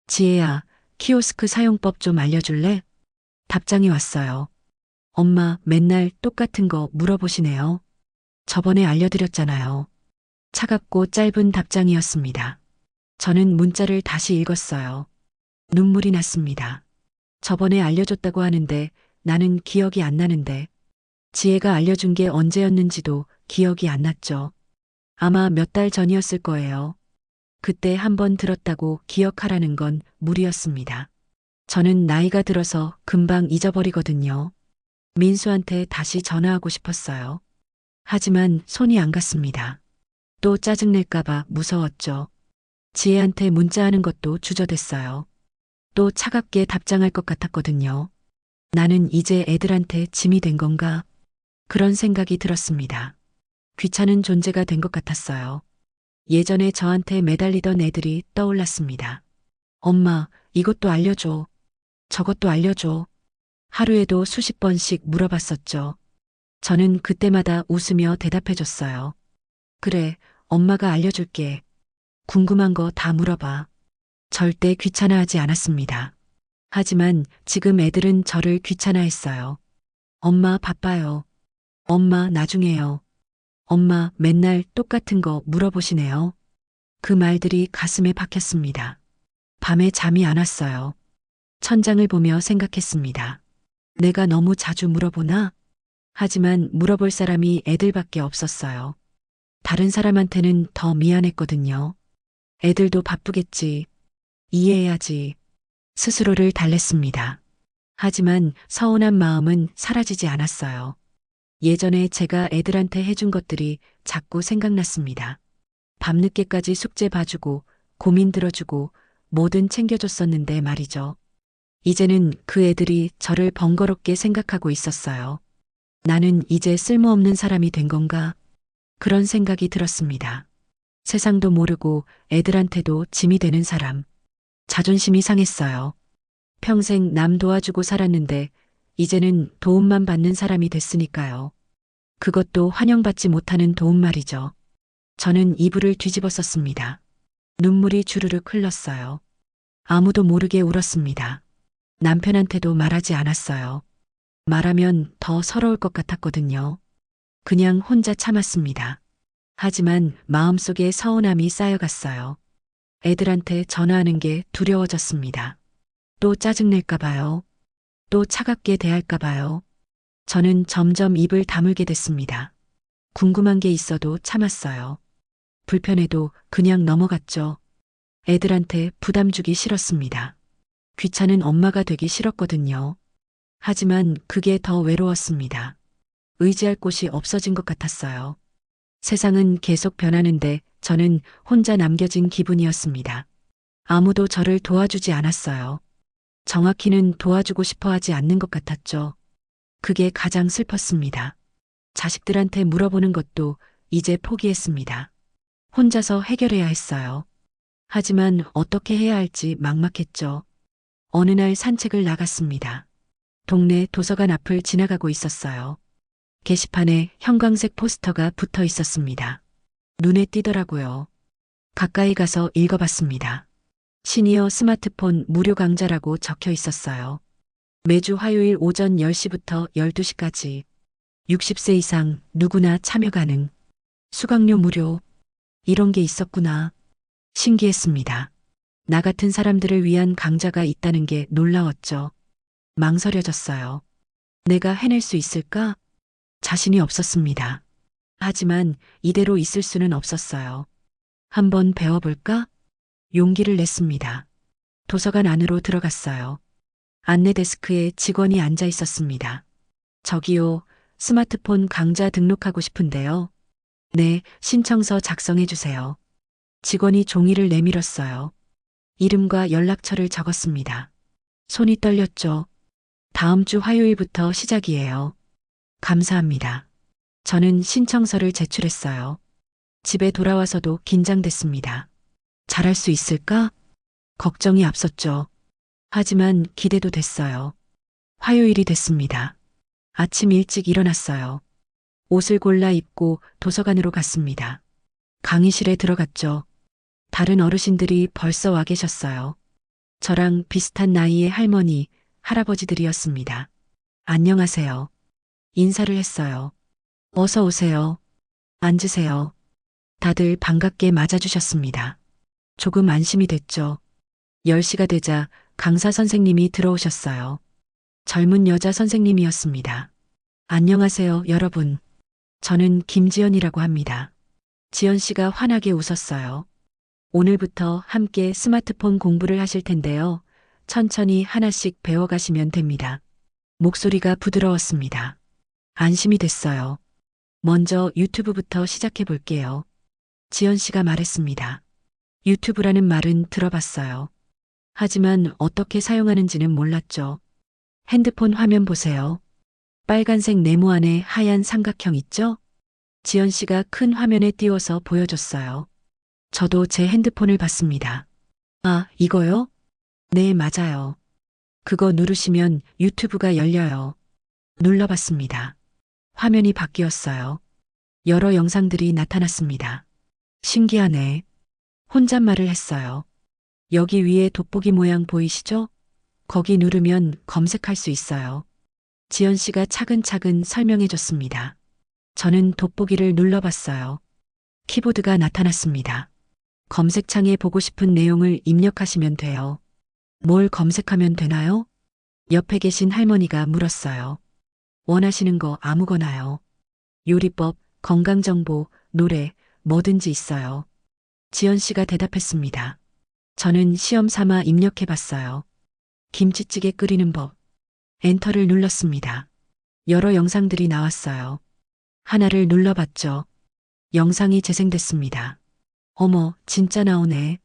지혜야, 키오스크 사용법 좀 알려줄래? 답장이 왔어요. 엄마, 맨날 똑같은 거 물어보시네요. 저번에 알려드렸잖아요. 차갑고 짧은 답장이었습니다. 저는 문자를 다시 읽었어요. 눈물이 났습니다. 저번에 알려줬다고 하는데 나는 기억이 안 나는데 지혜가 알려준 게 언제였는지도 기억이 안 났죠. 아마 몇 달 전이었을 거예요. 그때 한 번 들었다고 기억하라는 건 무리였습니다. 저는 나이가 들어서 금방 잊어버리거든요. 민수한테 다시 전화하고 싶었어요. 하지만 손이 안 갔습니다. 또 짜증낼까봐 무서웠죠. 지혜한테 문자하는 것도 주저됐어요. 또 차갑게 답장할 것 같았거든요. 나는 이제 애들한테 짐이 된 건가? 그런 생각이 들었습니다. 귀찮은 존재가 된 것 같았어요. 예전에 저한테 매달리던 애들이 떠올랐습니다. 엄마, 이것도 알려줘. 저것도 알려줘. 하루에도 수십 번씩 물어봤었죠. 저는 그때마다 웃으며 대답해줬어요. 그래, 엄마가 알려줄게. 궁금한 거 다 물어봐. 절대 귀찮아하지 않았습니다. 하지만 지금 애들은 저를 귀찮아했어요. 엄마 바빠요. 엄마 나중에요. 엄마 맨날 똑같은 거 물어보시네요. 그 말들이 가슴에 박혔습니다. 밤에 잠이 안 왔어요. 천장을 보며 생각했습니다. 내가 너무 자주 물어보나? 하지만 물어볼 사람이 애들밖에 없었어요. 다른 사람한테는 더 미안했거든요. 애들도 바쁘겠지. 이해해야지. 스스로를 달랬습니다. 하지만 서운한 마음은 사라지지 않았어요. 예전에 제가 애들한테 해준 것들이 자꾸 생각났습니다. 밤늦게까지 숙제 봐주고 고민 들어주고 뭐든 챙겨줬었는데 말이죠. 이제는 그 애들이 저를 번거롭게 생각하고 있었어요. 나는 이제 쓸모없는 사람이 된 건가? 그런 생각이 들었습니다. 세상도 모르고 애들한테도 짐이 되는 사람. 자존심이 상했어요. 평생 남 도와주고 살았는데 이제는 도움만 받는 사람이 됐으니까요. 그것도 환영받지 못하는 도움 말이죠. 저는 이불을 뒤집어 썼습니다. 눈물이 주르륵 흘렀어요. 아무도 모르게 울었습니다. 남편한테도 말하지 않았어요. 말하면 더 서러울 것 같았거든요. 그냥 혼자 참았습니다. 하지만 마음속에 서운함이 쌓여갔어요. 애들한테 전화하는 게 두려워졌습니다. 또 짜증낼까 봐요. 또 차갑게 대할까 봐요. 저는 점점 입을 다물게 됐습니다. 궁금한 게 있어도 참았어요. 불편해도 그냥 넘어갔죠. 애들한테 부담 주기 싫었습니다. 귀찮은 엄마가 되기 싫었거든요. 하지만 그게 더 외로웠습니다. 의지할 곳이 없어진 것 같았어요. 세상은 계속 변하는데 저는 혼자 남겨진 기분이었습니다. 아무도 저를 도와주지 않았어요. 정확히는 도와주고 싶어 하지 않는 것 같았죠. 그게 가장 슬펐습니다. 자식들한테 물어보는 것도 이제 포기했습니다. 혼자서 해결해야 했어요. 하지만 어떻게 해야 할지 막막했죠. 어느 날 산책을 나갔습니다. 동네 도서관 앞을 지나가고 있었어요. 게시판에 형광색 포스터가 붙어 있었습니다. 눈에 띄더라고요. 가까이 가서 읽어봤습니다. 시니어 스마트폰 무료 강좌라고 적혀 있었어요. 매주 화요일 오전 10시부터 12시까지 60세 이상 누구나 참여 가능. 수강료 무료. 이런 게 있었구나. 신기했습니다. 나 같은 사람들을 위한 강좌가 있다는 게 놀라웠죠. 망설여졌어요. 내가 해낼 수 있을까? 자신이 없었습니다. 하지만 이대로 있을 수는 없었어요. 한번 배워볼까? 용기를 냈습니다. 도서관 안으로 들어갔어요. 안내 데스크에 직원이 앉아 있었습니다. 저기요, 스마트폰 강좌 등록하고 싶은데요. 네, 신청서 작성해 주세요. 직원이 종이를 내밀었어요. 이름과 연락처를 적었습니다. 손이 떨렸죠. 다음 주 화요일부터 시작이에요. 감사합니다. 저는 신청서를 제출했어요. 집에 돌아와서도 긴장됐습니다. 잘할 수 있을까? 걱정이 앞섰죠. 하지만 기대도 됐어요. 화요일이 됐습니다. 아침 일찍 일어났어요. 옷을 골라 입고 도서관으로 갔습니다. 강의실에 들어갔죠. 다른 어르신들이 벌써 와 계셨어요. 저랑 비슷한 나이의 할머니, 할아버지들이었습니다. 안녕하세요. 인사를 했어요. 어서 오세요. 앉으세요. 다들 반갑게 맞아주셨습니다. 조금 안심이 됐죠. 10시가 되자 강사 선생님이 들어오셨어요. 젊은 여자 선생님이었습니다. 안녕하세요, 여러분. 저는 김지연이라고 합니다. 지연 씨가 환하게 웃었어요. 오늘부터 함께 스마트폰 공부를 하실 텐데요. 천천히 하나씩 배워가시면 됩니다. 목소리가 부드러웠습니다. 안심이 됐어요. 먼저 유튜브부터 시작해 볼게요. 지연 씨가 말했습니다. 유튜브라는 말은 들어봤어요. 하지만 어떻게 사용하는지는 몰랐죠. 핸드폰 화면 보세요. 빨간색 네모 안에 하얀 삼각형 있죠? 지연 씨가 큰 화면에 띄워서 보여줬어요. 저도 제 핸드폰을 봤습니다. 아, 이거요? 네, 맞아요. 그거 누르시면 유튜브가 열려요. 눌러봤습니다. 화면이 바뀌었어요. 여러 영상들이 나타났습니다. 신기하네. 혼잣말을 했어요. 여기 위에 돋보기 모양 보이시죠? 거기 누르면 검색할 수 있어요. 지연 씨가 차근차근 설명해 줬습니다. 저는 돋보기를 눌러봤어요. 키보드가 나타났습니다. 검색창에 보고 싶은 내용을 입력하시면 돼요. 뭘 검색하면 되나요? 옆에 계신 할머니가 물었어요. 원하시는 거 아무거나요. 요리법, 건강정보, 노래, 뭐든지 있어요. 지연 씨가 대답했습니다. 저는 시험 삼아 입력해 봤어요. 김치찌개 끓이는 법. 엔터를 눌렀습니다. 여러 영상들이 나왔어요. 하나를 눌러봤죠. 영상이 재생됐습니다. 어머, 진짜 나오네.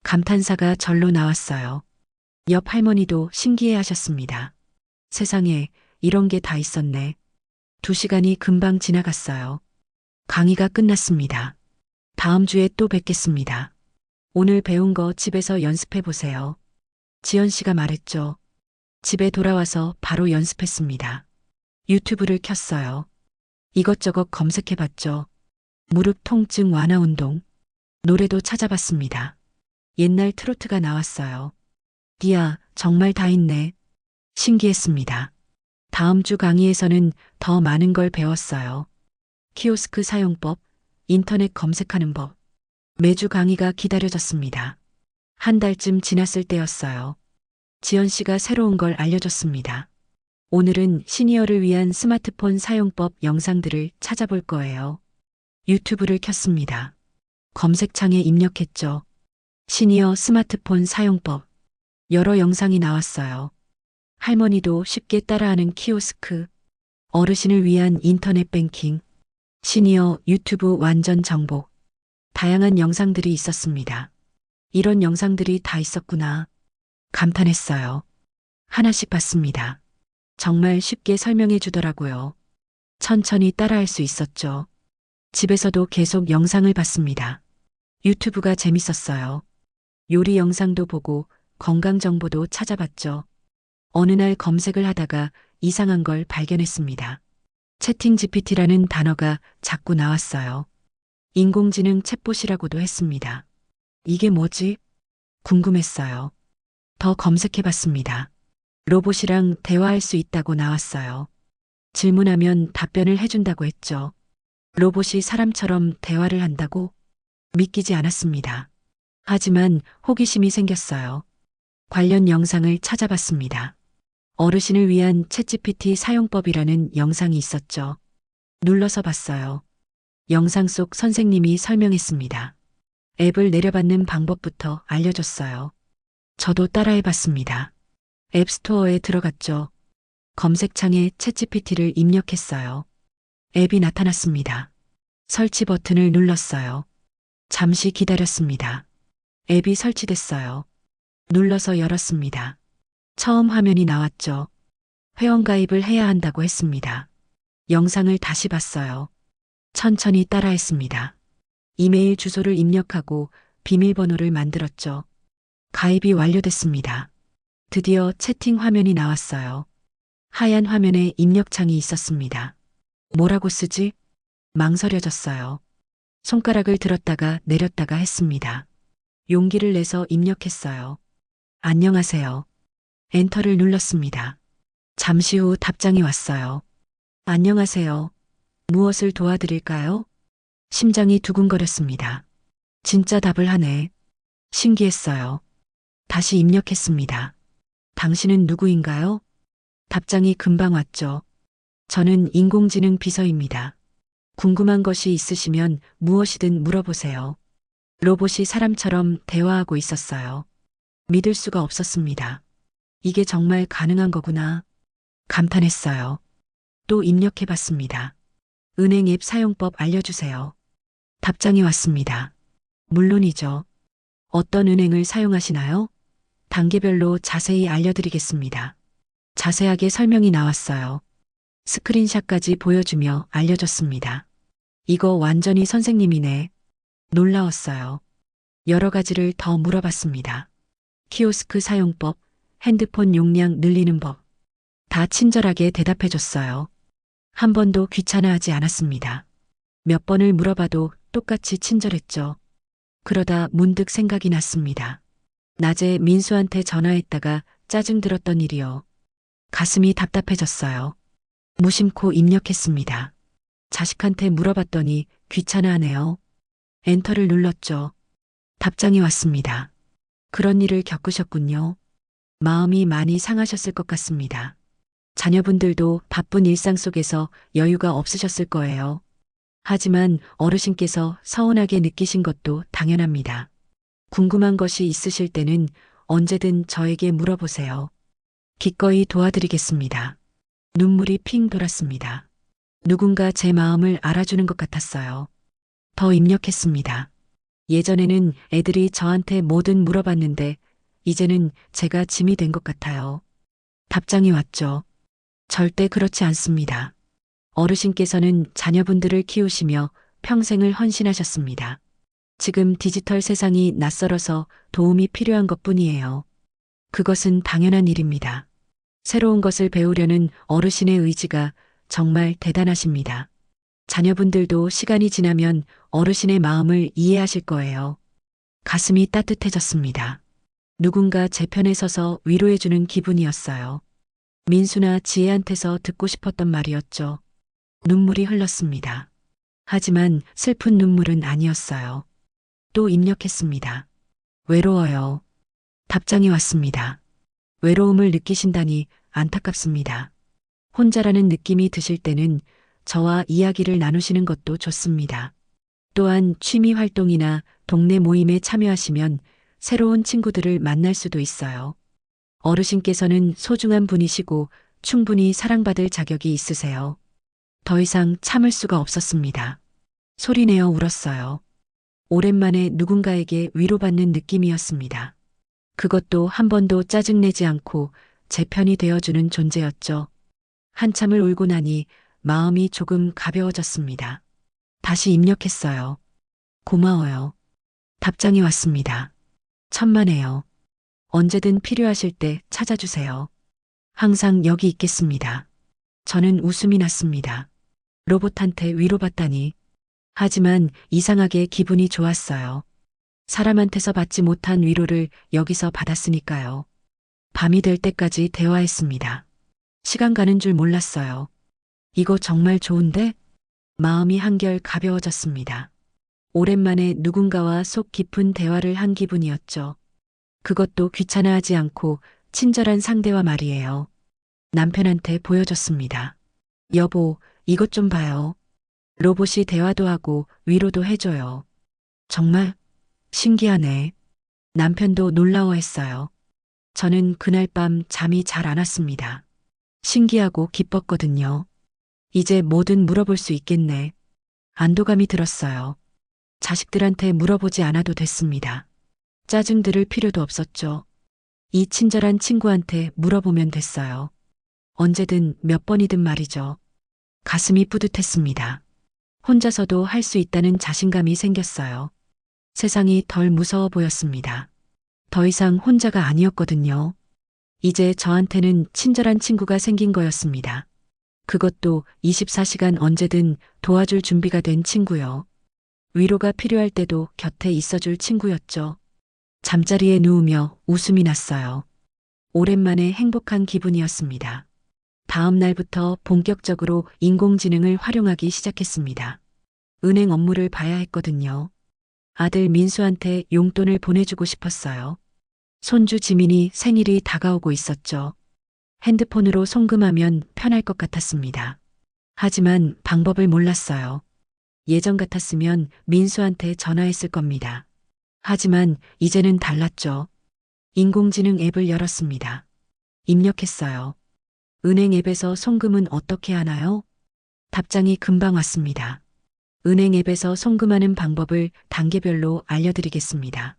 감탄사가 절로 나왔어요. 옆 할머니도 신기해 하셨습니다. 세상에 이런 게 다 있었네. 2시간이 금방 지나갔어요. 강의가 끝났습니다. 다음 주에 또 뵙겠습니다. 오늘 배운 거 집에서 연습해 보세요. 지연 씨가 말했죠. 집에 돌아와서 바로 연습했습니다. 유튜브를 켰어요. 이것저것 검색해 봤죠. 무릎 통증 완화 운동. 노래도 찾아봤습니다. 옛날 트로트가 나왔어요. 디아, 정말 다 있네. 신기했습니다. 다음 주 강의에서는 더 많은 걸 배웠어요. 키오스크 사용법, 인터넷 검색하는 법. 매주 강의가 기다려졌습니다. 한 달쯤 지났을 때였어요. 지연 씨가 새로운 걸 알려줬습니다. 오늘은 시니어를 위한 스마트폰 사용법 영상들을 찾아볼 거예요. 유튜브를 켰습니다. 검색창에 입력했죠. 시니어 스마트폰 사용법. 여러 영상이 나왔어요. 할머니도 쉽게 따라하는 키오스크, 어르신을 위한 인터넷 뱅킹, 시니어 유튜브 완전 정복. 다양한 영상들이 있었습니다. 이런 영상들이 다 있었구나. 감탄했어요. 하나씩 봤습니다. 정말 쉽게 설명해 주더라고요. 천천히 따라할 수 있었죠. 집에서도 계속 영상을 봤습니다. 유튜브가 재밌었어요. 요리 영상도 보고 건강 정보도 찾아봤죠. 어느 날 검색을 하다가 이상한 걸 발견했습니다. 채팅 GPT라는 단어가 자꾸 나왔어요. 인공지능 챗봇이라고도 했습니다. 이게 뭐지? 궁금했어요. 더 검색해 봤습니다. 로봇이랑 대화할 수 있다고 나왔어요. 질문하면 답변을 해준다고 했죠. 로봇이 사람처럼 대화를 한다고? 믿기지 않았습니다. 하지만 호기심이 생겼어요. 관련 영상을 찾아봤습니다. 어르신을 위한 챗GPT 사용법이라는 영상이 있었죠. 눌러서 봤어요. 영상 속 선생님이 설명했습니다. 앱을 내려받는 방법부터 알려줬어요. 저도 따라해봤습니다. 앱스토어에 들어갔죠. 검색창에 챗GPT를 입력했어요. 앱이 나타났습니다. 설치 버튼을 눌렀어요. 잠시 기다렸습니다. 앱이 설치됐어요. 눌러서 열었습니다. 처음 화면이 나왔죠. 회원가입을 해야 한다고 했습니다. 영상을 다시 봤어요. 천천히 따라했습니다. 이메일 주소를 입력하고 비밀번호를 만들었죠. 가입이 완료됐습니다. 드디어 채팅 화면이 나왔어요. 하얀 화면에 입력창이 있었습니다. 뭐라고 쓰지? 망설여졌어요. 손가락을 들었다가 내렸다가 했습니다. 용기를 내서 입력했어요. 안녕하세요. 엔터를 눌렀습니다. 잠시 후 답장이 왔어요. 안녕하세요. 무엇을 도와드릴까요? 심장이 두근거렸습니다. 진짜 답을 하네. 신기했어요. 다시 입력했습니다. 당신은 누구인가요? 답장이 금방 왔죠. 저는 인공지능 비서입니다. 궁금한 것이 있으시면 무엇이든 물어보세요. 로봇이 사람처럼 대화하고 있었어요. 믿을 수가 없었습니다. 이게 정말 가능한 거구나. 감탄했어요. 또 입력해 봤습니다. 은행 앱 사용법 알려주세요. 답장이 왔습니다. 물론이죠. 어떤 은행을 사용하시나요? 단계별로 자세히 알려드리겠습니다. 자세하게 설명이 나왔어요. 스크린샷까지 보여주며 알려줬습니다. 이거 완전히 선생님이네. 놀라웠어요. 여러 가지를 더 물어봤습니다. 키오스크 사용법, 핸드폰 용량 늘리는 법. 다 친절하게 대답해줬어요. 한 번도 귀찮아하지 않았습니다. 몇 번을 물어봐도 똑같이 친절했죠. 그러다 문득 생각이 났습니다. 낮에 민수한테 전화했다가 짜증 들었던 일이요. 가슴이 답답해졌어요. 무심코 입력했습니다. 자식한테 물어봤더니 귀찮아하네요. 엔터를 눌렀죠. 답장이 왔습니다. 그런 일을 겪으셨군요. 마음이 많이 상하셨을 것 같습니다. 자녀분들도 바쁜 일상 속에서 여유가 없으셨을 거예요. 하지만 어르신께서 서운하게 느끼신 것도 당연합니다. 궁금한 것이 있으실 때는 언제든 저에게 물어보세요. 기꺼이 도와드리겠습니다. 눈물이 핑 돌았습니다. 누군가 제 마음을 알아주는 것 같았어요. 더 입력했습니다. 예전에는 애들이 저한테 뭐든 물어봤는데 이제는 제가 짐이 된 것 같아요. 답장이 왔죠. 절대 그렇지 않습니다. 어르신께서는 자녀분들을 키우시며 평생을 헌신하셨습니다. 지금 디지털 세상이 낯설어서 도움이 필요한 것뿐이에요. 그것은 당연한 일입니다. 새로운 것을 배우려는 어르신의 의지가 정말 대단하십니다. 자녀분들도 시간이 지나면 어르신의 마음을 이해하실 거예요. 가슴이 따뜻해졌습니다. 누군가 제 편에 서서 위로해주는 기분이었어요. 민수나 지혜한테서 듣고 싶었던 말이었죠. 눈물이 흘렀습니다. 하지만 슬픈 눈물은 아니었어요. 또 입력했습니다. 외로워요. 답장이 왔습니다. 외로움을 느끼신다니 안타깝습니다. 혼자라는 느낌이 드실 때는 저와 이야기를 나누시는 것도 좋습니다. 또한 취미 활동이나 동네 모임에 참여하시면 새로운 친구들을 만날 수도 있어요. 어르신께서는 소중한 분이시고 충분히 사랑받을 자격이 있으세요. 더 이상 참을 수가 없었습니다. 소리내어 울었어요. 오랜만에 누군가에게 위로받는 느낌이었습니다. 그것도 한 번도 짜증내지 않고 제 편이 되어주는 존재였죠. 한참을 울고 나니 마음이 조금 가벼워졌습니다. 다시 입력했어요. 고마워요. 답장이 왔습니다. 천만에요. 언제든 필요하실 때 찾아주세요. 항상 여기 있겠습니다. 저는 웃음이 났습니다. 로봇한테 위로받다니. 하지만 이상하게 기분이 좋았어요. 사람한테서 받지 못한 위로를 여기서 받았으니까요. 밤이 될 때까지 대화했습니다. 시간 가는 줄 몰랐어요. 이거 정말 좋은데? 마음이 한결 가벼워졌습니다. 오랜만에 누군가와 속 깊은 대화를 한 기분이었죠. 그것도 귀찮아하지 않고 친절한 상대와 말이에요. 남편한테 보여줬습니다. 여보, 이것 좀 봐요. 로봇이 대화도 하고 위로도 해줘요. 정말 신기하네. 남편도 놀라워했어요. 저는 그날 밤 잠이 잘 안 왔습니다. 신기하고 기뻤거든요. 이제 뭐든 물어볼 수 있겠네. 안도감이 들었어요. 자식들한테 물어보지 않아도 됐습니다. 짜증 들을 필요도 없었죠. 이 친절한 친구한테 물어보면 됐어요. 언제든 몇 번이든 말이죠. 가슴이 뿌듯했습니다. 혼자서도 할 수 있다는 자신감이 생겼어요. 세상이 덜 무서워 보였습니다. 더 이상 혼자가 아니었거든요. 이제 저한테는 친절한 친구가 생긴 거였습니다. 그것도 24시간 언제든 도와줄 준비가 된 친구요. 위로가 필요할 때도 곁에 있어줄 친구였죠. 잠자리에 누우며 웃음이 났어요. 오랜만에 행복한 기분이었습니다. 다음 날부터 본격적으로 인공지능을 활용하기 시작했습니다. 은행 업무를 봐야 했거든요. 아들 민수한테 용돈을 보내주고 싶었어요. 손주 지민이 생일이 다가오고 있었죠. 핸드폰으로 송금하면 편할 것 같았습니다. 하지만 방법을 몰랐어요. 예전 같았으면 민수한테 전화했을 겁니다. 하지만 이제는 달랐죠. 인공지능 앱을 열었습니다. 입력했어요. 은행 앱에서 송금은 어떻게 하나요? 답장이 금방 왔습니다. 은행 앱에서 송금하는 방법을 단계별로 알려드리겠습니다.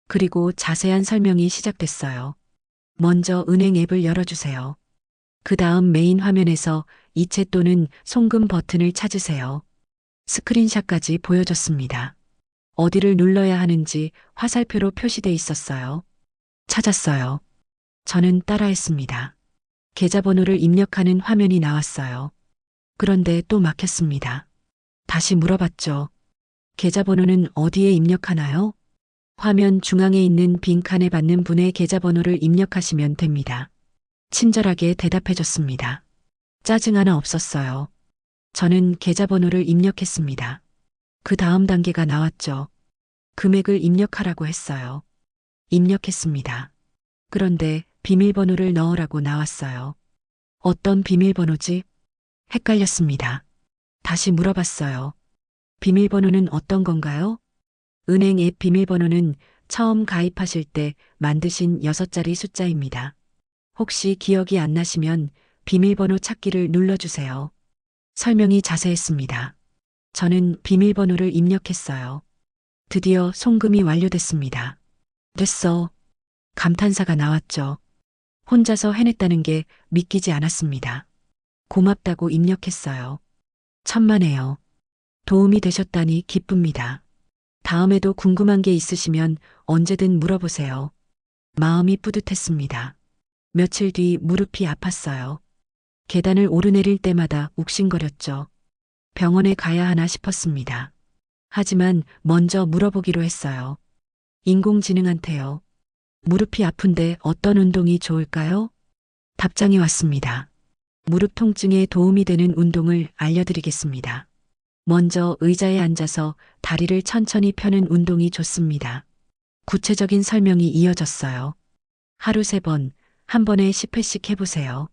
그리고 자세한 설명이 시작됐어요. 먼저 은행 앱을 열어주세요. 그 다음 메인 화면에서 이체 또는 송금 버튼을 찾으세요. 스크린샷까지 보여줬습니다. 어디를 눌러야 하는지 화살표로 표시돼 있었어요. 찾았어요. 저는 따라했습니다. 계좌번호를 입력하는 화면이 나왔어요. 그런데 또 막혔습니다. 다시 물어봤죠. 계좌번호는 어디에 입력하나요? 화면 중앙에 있는 빈칸에 받는 분의 계좌번호를 입력하시면 됩니다. 친절하게 대답해줬습니다. 짜증 하나 없었어요. 저는 계좌번호를 입력했습니다. 그 다음 단계가 나왔죠. 금액을 입력하라고 했어요. 입력했습니다. 그런데 비밀번호를 넣으라고 나왔어요. 어떤 비밀번호지? 헷갈렸습니다. 다시 물어봤어요. 비밀번호는 어떤 건가요? 은행 앱 비밀번호는 처음 가입하실 때 만드신 6자리 숫자입니다. 혹시 기억이 안 나시면 비밀번호 찾기를 눌러주세요. 설명이 자세했습니다. 저는 비밀번호를 입력했어요. 드디어 송금이 완료됐습니다. 됐어. 감탄사가 나왔죠. 혼자서 해냈다는 게 믿기지 않았습니다. 고맙다고 입력했어요. 천만에요. 도움이 되셨다니 기쁩니다. 다음에도 궁금한 게 있으시면 언제든 물어보세요. 마음이 뿌듯했습니다. 며칠 뒤 무릎이 아팠어요. 계단을 오르내릴 때마다 욱신거렸죠. 병원에 가야 하나 싶었습니다. 하지만 먼저 물어보기로 했어요. 인공지능한테요. 무릎이 아픈데 어떤 운동이 좋을까요? 답장이 왔습니다. 무릎 통증에 도움이 되는 운동을 알려드리겠습니다. 먼저 의자에 앉아서 다리를 천천히 펴는 운동이 좋습니다. 구체적인 설명이 이어졌어요. 하루 3번, 한 번에 10회씩 해보세요.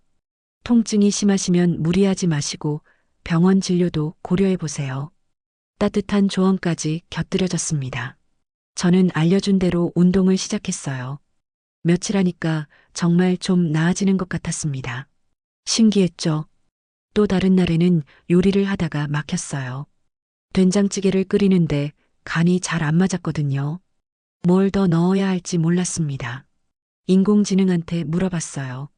통증이 심하시면 무리하지 마시고 병원 진료도 고려해 보세요. 따뜻한 조언까지 곁들여졌습니다. 저는 알려준 대로 운동을 시작했어요. 며칠 하니까 정말 좀 나아지는 것 같았습니다. 신기했죠? 또 다른 날에는 요리를 하다가 막혔어요. 된장찌개를 끓이는데 간이 잘 안 맞았거든요. 뭘 더 넣어야 할지 몰랐습니다. 인공지능한테 물어봤어요.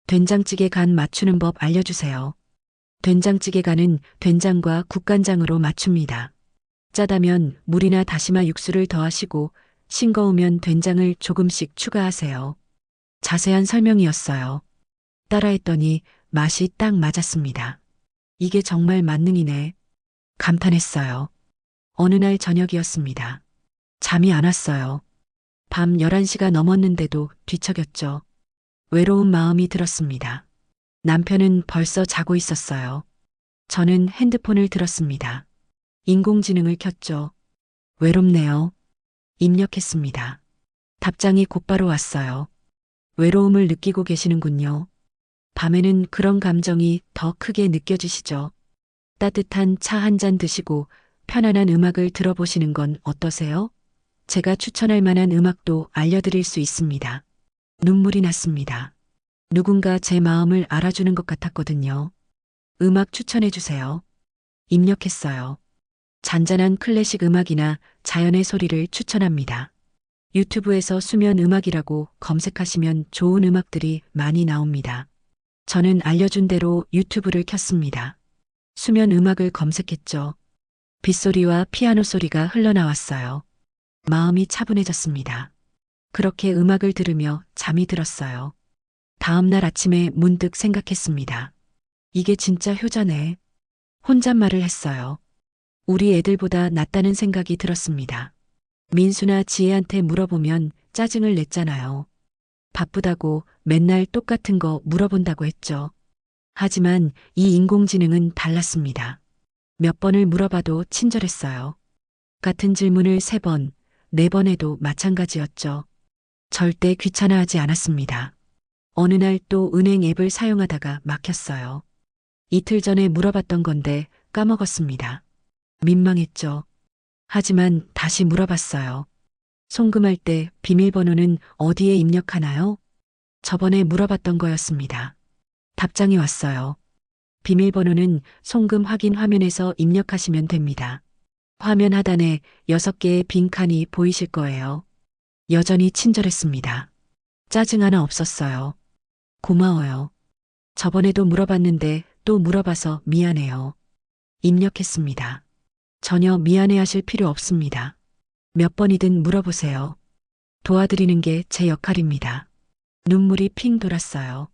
된장찌개 간 맞추는 법 알려주세요. 된장찌개 간은 된장과 국간장으로 맞춥니다. 짜다면 물이나 다시마 육수를 더하시고 싱거우면 된장을 조금씩 추가하세요. 자세한 설명이었어요. 따라했더니 맛이 딱 맞았습니다. 이게 정말 만능이네. 감탄했어요. 어느 날 저녁이었습니다. 잠이 안 왔어요. 밤 11시가 넘었는데도 뒤척였죠. 외로운 마음이 들었습니다. 남편은 벌써 자고 있었어요. 저는 핸드폰을 들었습니다. 인공지능을 켰죠. 외롭네요. 입력했습니다. 답장이 곧바로 왔어요. 외로움을 느끼고 계시는군요. 밤에는 그런 감정이 더 크게 느껴지시죠? 따뜻한 차 한 잔 드시고 편안한 음악을 들어보시는 건 어떠세요? 제가 추천할 만한 음악도 알려드릴 수 있습니다. 눈물이 났습니다. 누군가 제 마음을 알아주는 것 같았거든요. 음악 추천해 주세요. 입력했어요. 잔잔한 클래식 음악이나 자연의 소리를 추천합니다. 유튜브에서 수면 음악이라고 검색하시면 좋은 음악들이 많이 나옵니다. 저는 알려준 대로 유튜브를 켰습니다. 수면 음악을 검색했죠. 빗소리와 피아노 소리가 흘러나왔어요. 마음이 차분해졌습니다. 그렇게 음악을 들으며 잠이 들었어요. 다음 날 아침에 문득 생각했습니다. 이게 진짜 효자네. 혼잣말을 했어요. 우리 애들보다 낫다는 생각이 들었습니다. 민수나 지혜한테 물어보면 짜증을 냈잖아요. 바쁘다고 맨날 똑같은 거 물어본다고 했죠. 하지만 이 인공지능은 달랐습니다. 몇 번을 물어봐도 친절했어요. 같은 질문을 3번, 4번 해도 마찬가지였죠. 절대 귀찮아하지 않았습니다. 어느 날 또 은행 앱을 사용하다가 막혔어요. 이틀 전에 물어봤던 건데 까먹었습니다. 민망했죠. 하지만 다시 물어봤어요. 송금할 때 비밀번호는 어디에 입력하나요? 저번에 물어봤던 거였습니다. 답장이 왔어요. 비밀번호는 송금 확인 화면에서 입력하시면 됩니다. 화면 하단에 6개의 빈칸이 보이실 거예요. 여전히 친절했습니다. 짜증 하나 없었어요. 고마워요. 저번에도 물어봤는데 또 물어봐서 미안해요. 입력했습니다. 전혀 미안해하실 필요 없습니다. 몇 번이든 물어보세요. 도와드리는 게 제 역할입니다. 눈물이 핑 돌았어요.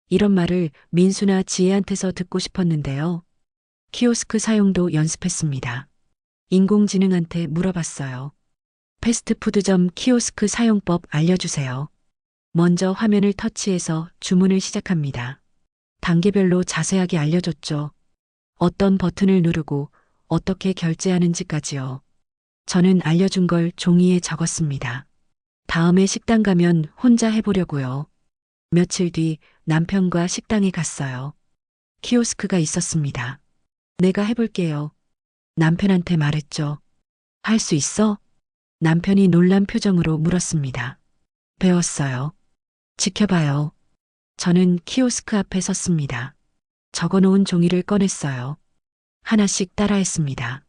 이런 말을 민수나 지혜한테서 듣고 싶었는데요. 키오스크 사용도 연습했습니다. 인공지능한테 물어봤어요. 패스트푸드점 키오스크 사용법 알려주세요. 먼저 화면을 터치해서 주문을 시작합니다. 단계별로 자세하게 알려줬죠. 어떤 버튼을 누르고 어떻게 결제하는지까지요. 저는 알려준 걸 종이에 적었습니다. 다음에 식당 가면 혼자 해보려고요. 며칠 뒤 남편과 식당에 갔어요. 키오스크가 있었습니다. 내가 해볼게요. 남편한테 말했죠. 할 수 있어? 남편이 놀란 표정으로 물었습니다. 배웠어요. 지켜봐요. 저는 키오스크 앞에 섰습니다. 적어놓은 종이를 꺼냈어요. 하나씩 따라했습니다.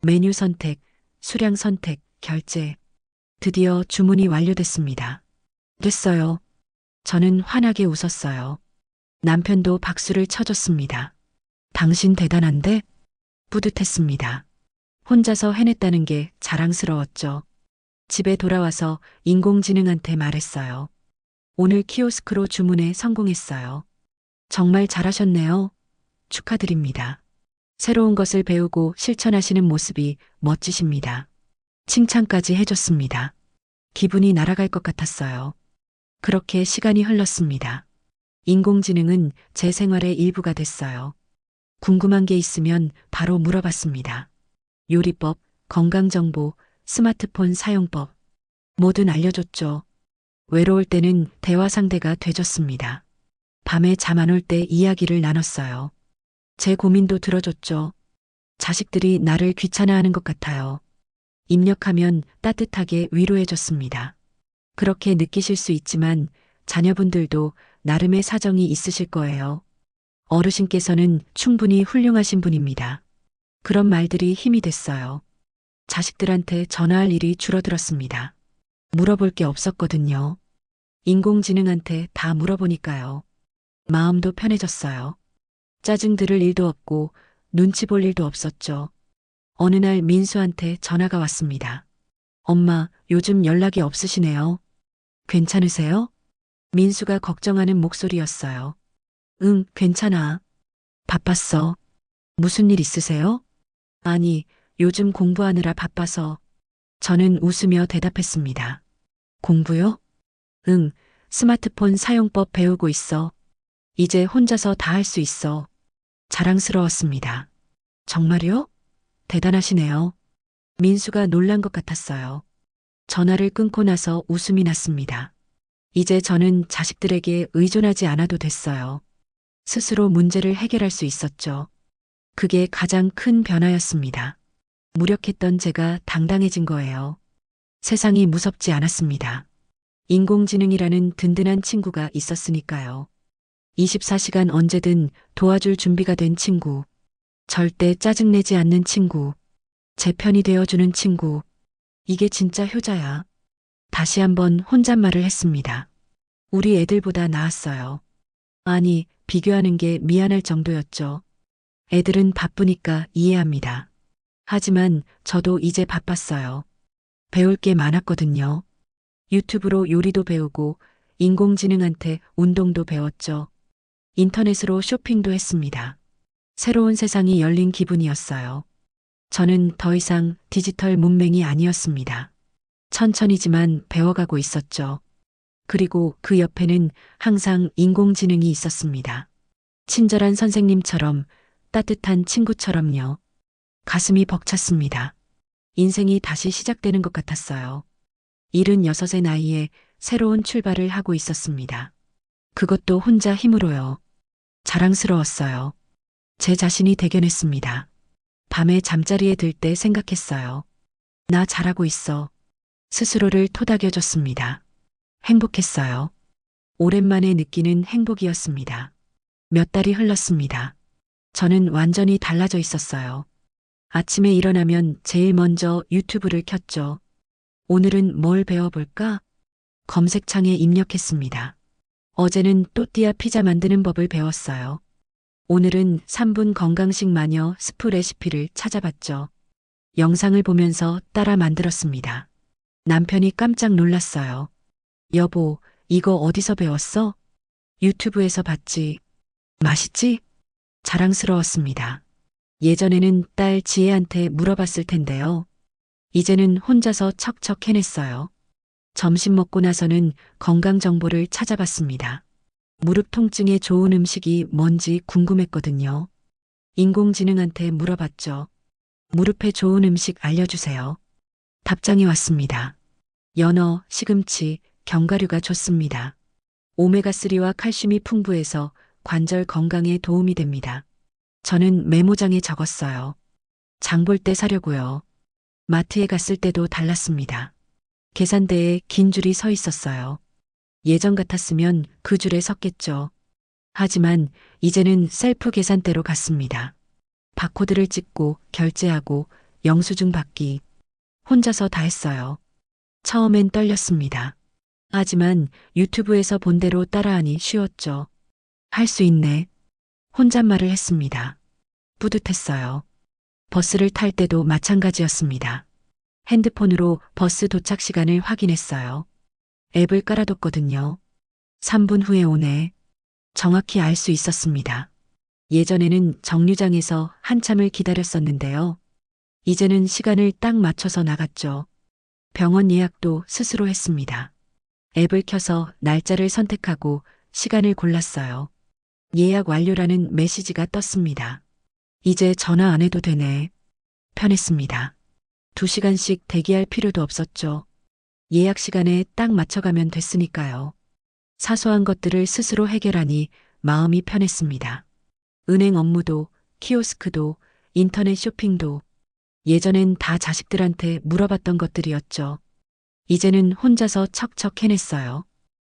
메뉴 선택, 수량 선택, 결제. 드디어 주문이 완료됐습니다. 됐어요. 저는 환하게 웃었어요. 남편도 박수를 쳐줬습니다. 당신 대단한데? 뿌듯했습니다. 혼자서 해냈다는 게 자랑스러웠죠. 집에 돌아와서 인공지능한테 말했어요. 오늘 키오스크로 주문에 성공했어요. 정말 잘하셨네요. 축하드립니다. 새로운 것을 배우고 실천하시는 모습이 멋지십니다. 칭찬까지 해줬습니다. 기분이 날아갈 것 같았어요. 그렇게 시간이 흘렀습니다. 인공지능은 제 생활의 일부가 됐어요. 궁금한 게 있으면 바로 물어봤습니다. 요리법, 건강정보, 스마트폰 사용법. 뭐든 알려줬죠. 외로울 때는 대화 상대가 돼줬습니다. 밤에 잠 안 올 때 이야기를 나눴어요. 제 고민도 들어줬죠. 자식들이 나를 귀찮아하는 것 같아요. 입력하면 따뜻하게 위로해줬습니다. 그렇게 느끼실 수 있지만 자녀분들도 나름의 사정이 있으실 거예요. 어르신께서는 충분히 훌륭하신 분입니다. 그런 말들이 힘이 됐어요. 자식들한테 전화할 일이 줄어들었습니다. 물어볼 게 없었거든요. 인공지능한테 다 물어보니까요. 마음도 편해졌어요. 짜증 들을 일도 없고 눈치 볼 일도 없었죠. 어느 날 민수한테 전화가 왔습니다. 엄마, 요즘 연락이 없으시네요. 괜찮으세요? 민수가 걱정하는 목소리였어요. 응, 괜찮아. 바빴어. 무슨 일 있으세요? 아니, 요즘 공부하느라 바빠서. 저는 웃으며 대답했습니다. 공부요? 응, 스마트폰 사용법 배우고 있어. 이제 혼자서 다 할 수 있어. 자랑스러웠습니다. 정말요? 대단하시네요. 민수가 놀란 것 같았어요. 전화를 끊고 나서 웃음이 났습니다. 이제 저는 자식들에게 의존하지 않아도 됐어요. 스스로 문제를 해결할 수 있었죠. 그게 가장 큰 변화였습니다. 무력했던 제가 당당해진 거예요. 세상이 무섭지 않았습니다. 인공지능이라는 든든한 친구가 있었으니까요. 24시간 언제든 도와줄 준비가 된 친구. 절대 짜증내지 않는 친구. 제 편이 되어주는 친구. 이게 진짜 효자야. 다시 한번 혼잣말을 했습니다. 우리 애들보다 나았어요. 아니, 비교하는 게 미안할 정도였죠. 애들은 바쁘니까 이해합니다. 하지만 저도 이제 바빴어요. 배울 게 많았거든요. 유튜브로 요리도 배우고 인공지능한테 운동도 배웠죠. 인터넷으로 쇼핑도 했습니다. 새로운 세상이 열린 기분이었어요. 저는 더 이상 디지털 문맹이 아니었습니다. 천천히지만 배워가고 있었죠. 그리고 그 옆에는 항상 인공지능이 있었습니다. 친절한 선생님처럼, 따뜻한 친구처럼요. 가슴이 벅찼습니다. 인생이 다시 시작되는 것 같았어요. 76의 나이에 새로운 출발을 하고 있었습니다. 그것도 혼자 힘으로요. 자랑스러웠어요. 제 자신이 대견했습니다. 밤에 잠자리에 들 때 생각했어요. 나 잘하고 있어. 스스로를 토닥여줬습니다. 행복했어요. 오랜만에 느끼는 행복이었습니다. 몇 달이 흘렀습니다. 저는 완전히 달라져 있었어요. 아침에 일어나면 제일 먼저 유튜브를 켰죠. 오늘은 뭘 배워볼까? 검색창에 입력했습니다. 어제는 또띠아 피자 만드는 법을 배웠어요. 오늘은 3분 건강식 마녀 스프 레시피를 찾아봤죠. 영상을 보면서 따라 만들었습니다. 남편이 깜짝 놀랐어요. 여보, 이거 어디서 배웠어? 유튜브에서 봤지. 맛있지? 자랑스러웠습니다. 예전에는 딸 지혜한테 물어봤을 텐데요. 이제는 혼자서 척척 해냈어요. 점심 먹고 나서는 건강 정보를 찾아봤습니다. 무릎 통증에 좋은 음식이 뭔지 궁금했거든요. 인공지능한테 물어봤죠. 무릎에 좋은 음식 알려주세요. 답장이 왔습니다. 연어, 시금치, 견과류가 좋습니다. 오메가3와 칼슘이 풍부해서 관절 건강에 도움이 됩니다. 저는 메모장에 적었어요. 장 볼 때 사려고요. 마트에 갔을 때도 달랐습니다. 계산대에 긴 줄이 서 있었어요. 예전 같았으면 그 줄에 섰겠죠. 하지만 이제는 셀프 계산대로 갔습니다. 바코드를 찍고 결제하고 영수증 받기. 혼자서 다 했어요. 처음엔 떨렸습니다. 하지만 유튜브에서 본 대로 따라하니 쉬웠죠. 할 수 있네. 혼잣말을 했습니다. 뿌듯했어요. 버스를 탈 때도 마찬가지였습니다. 핸드폰으로 버스 도착 시간을 확인했어요. 앱을 깔아뒀거든요. 3분 후에 오네. 정확히 알 수 있었습니다. 예전에는 정류장에서 한참을 기다렸었는데요. 이제는 시간을 딱 맞춰서 나갔죠. 병원 예약도 스스로 했습니다. 앱을 켜서 날짜를 선택하고 시간을 골랐어요. 예약 완료라는 메시지가 떴습니다. 이제 전화 안 해도 되네. 편했습니다. 2시간씩 대기할 필요도 없었죠. 예약 시간에 딱 맞춰가면 됐으니까요. 사소한 것들을 스스로 해결하니 마음이 편했습니다. 은행 업무도, 키오스크도, 인터넷 쇼핑도 예전엔 다 자식들한테 물어봤던 것들이었죠. 이제는 혼자서 척척 해냈어요.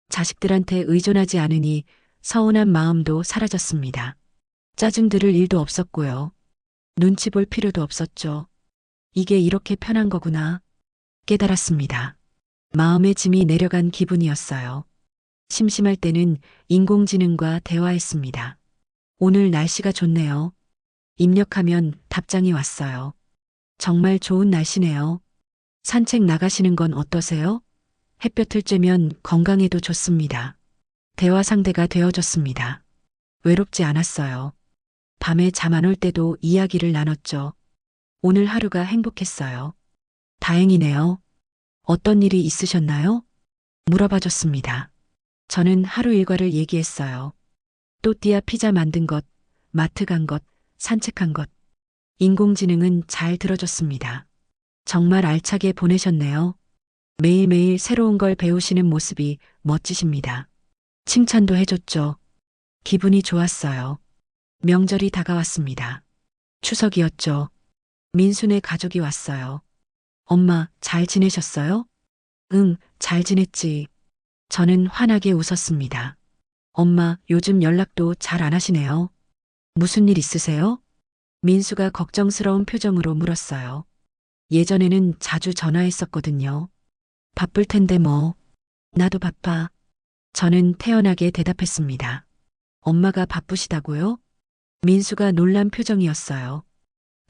자식들한테 의존하지 않으니 서운한 마음도 사라졌습니다. 짜증 들을 일도 없었고요. 눈치 볼 필요도 없었죠. 이게 이렇게 편한 거구나. 깨달았습니다. 마음의 짐이 내려간 기분이었어요. 심심할 때는 인공지능과 대화했습니다. 오늘 날씨가 좋네요. 입력하면 답장이 왔어요. 정말 좋은 날씨네요. 산책 나가시는 건 어떠세요? 햇볕을 쬐면 건강에도 좋습니다. 대화 상대가 되어줬습니다. 외롭지 않았어요. 밤에 잠 안 올 때도 이야기를 나눴죠. 오늘 하루가 행복했어요. 다행이네요. 어떤 일이 있으셨나요? 물어봐줬습니다. 저는 하루 일과를 얘기했어요. 또띠아 피자 만든 것, 마트 간 것, 산책한 것. 인공지능은 잘 들어줬습니다. 정말 알차게 보내셨네요. 매일매일 새로운 걸 배우시는 모습이 멋지십니다. 칭찬도 해줬죠. 기분이 좋았어요. 명절이 다가왔습니다. 추석이었죠. 민수네 가족이 왔어요. 엄마, 잘 지내셨어요? 응, 잘 지냈지. 저는 환하게 웃었습니다. 엄마, 요즘 연락도 잘 안 하시네요. 무슨 일 있으세요? 민수가 걱정스러운 표정으로 물었어요. 예전에는 자주 전화했었거든요. 바쁠 텐데 뭐. 나도 바빠. 저는 태연하게 대답했습니다. 엄마가 바쁘시다고요? 민수가 놀란 표정이었어요.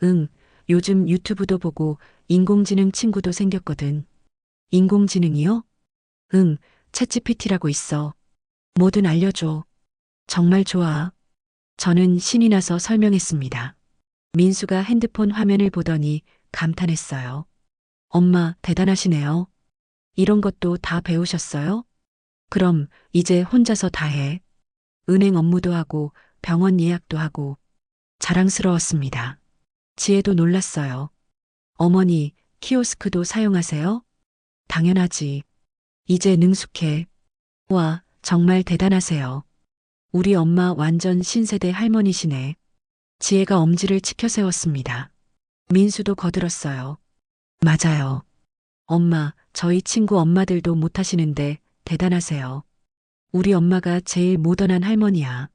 응, 요즘 유튜브도 보고 인공지능 친구도 생겼거든. 인공지능이요? 응, 챗GPT라고 있어. 뭐든 알려줘. 정말 좋아. 저는 신이 나서 설명했습니다. 민수가 핸드폰 화면을 보더니 감탄했어요. 엄마, 대단하시네요. 이런 것도 다 배우셨어요? 그럼 이제 혼자서 다 해. 은행 업무도 하고 병원 예약도 하고 자랑스러웠습니다. 지혜도 놀랐어요. 어머니, 키오스크도 사용하세요? 당연하지. 이제 능숙해. 와, 정말 대단하세요. 우리 엄마 완전 신세대 할머니시네. 지혜가 엄지를 치켜 세웠습니다. 민수도 거들었어요. 맞아요. 엄마, 저희 친구 엄마들도 못하시는데 대단하세요. 우리 엄마가 제일 모던한 할머니야.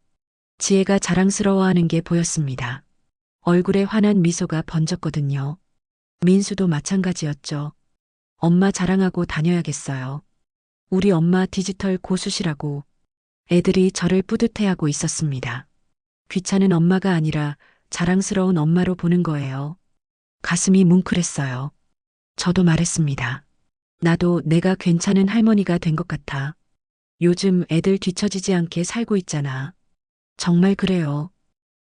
지혜가 자랑스러워하는 게 보였습니다. 얼굴에 환한 미소가 번졌거든요. 민수도 마찬가지였죠. 엄마 자랑하고 다녀야겠어요. 우리 엄마 디지털 고수시라고. 애들이 저를 뿌듯해하고 있었습니다. 귀찮은 엄마가 아니라 자랑스러운 엄마로 보는 거예요. 가슴이 뭉클했어요. 저도 말했습니다. 나도 내가 괜찮은 할머니가 된 것 같아. 요즘 애들 뒤처지지 않게 살고 있잖아. 정말 그래요.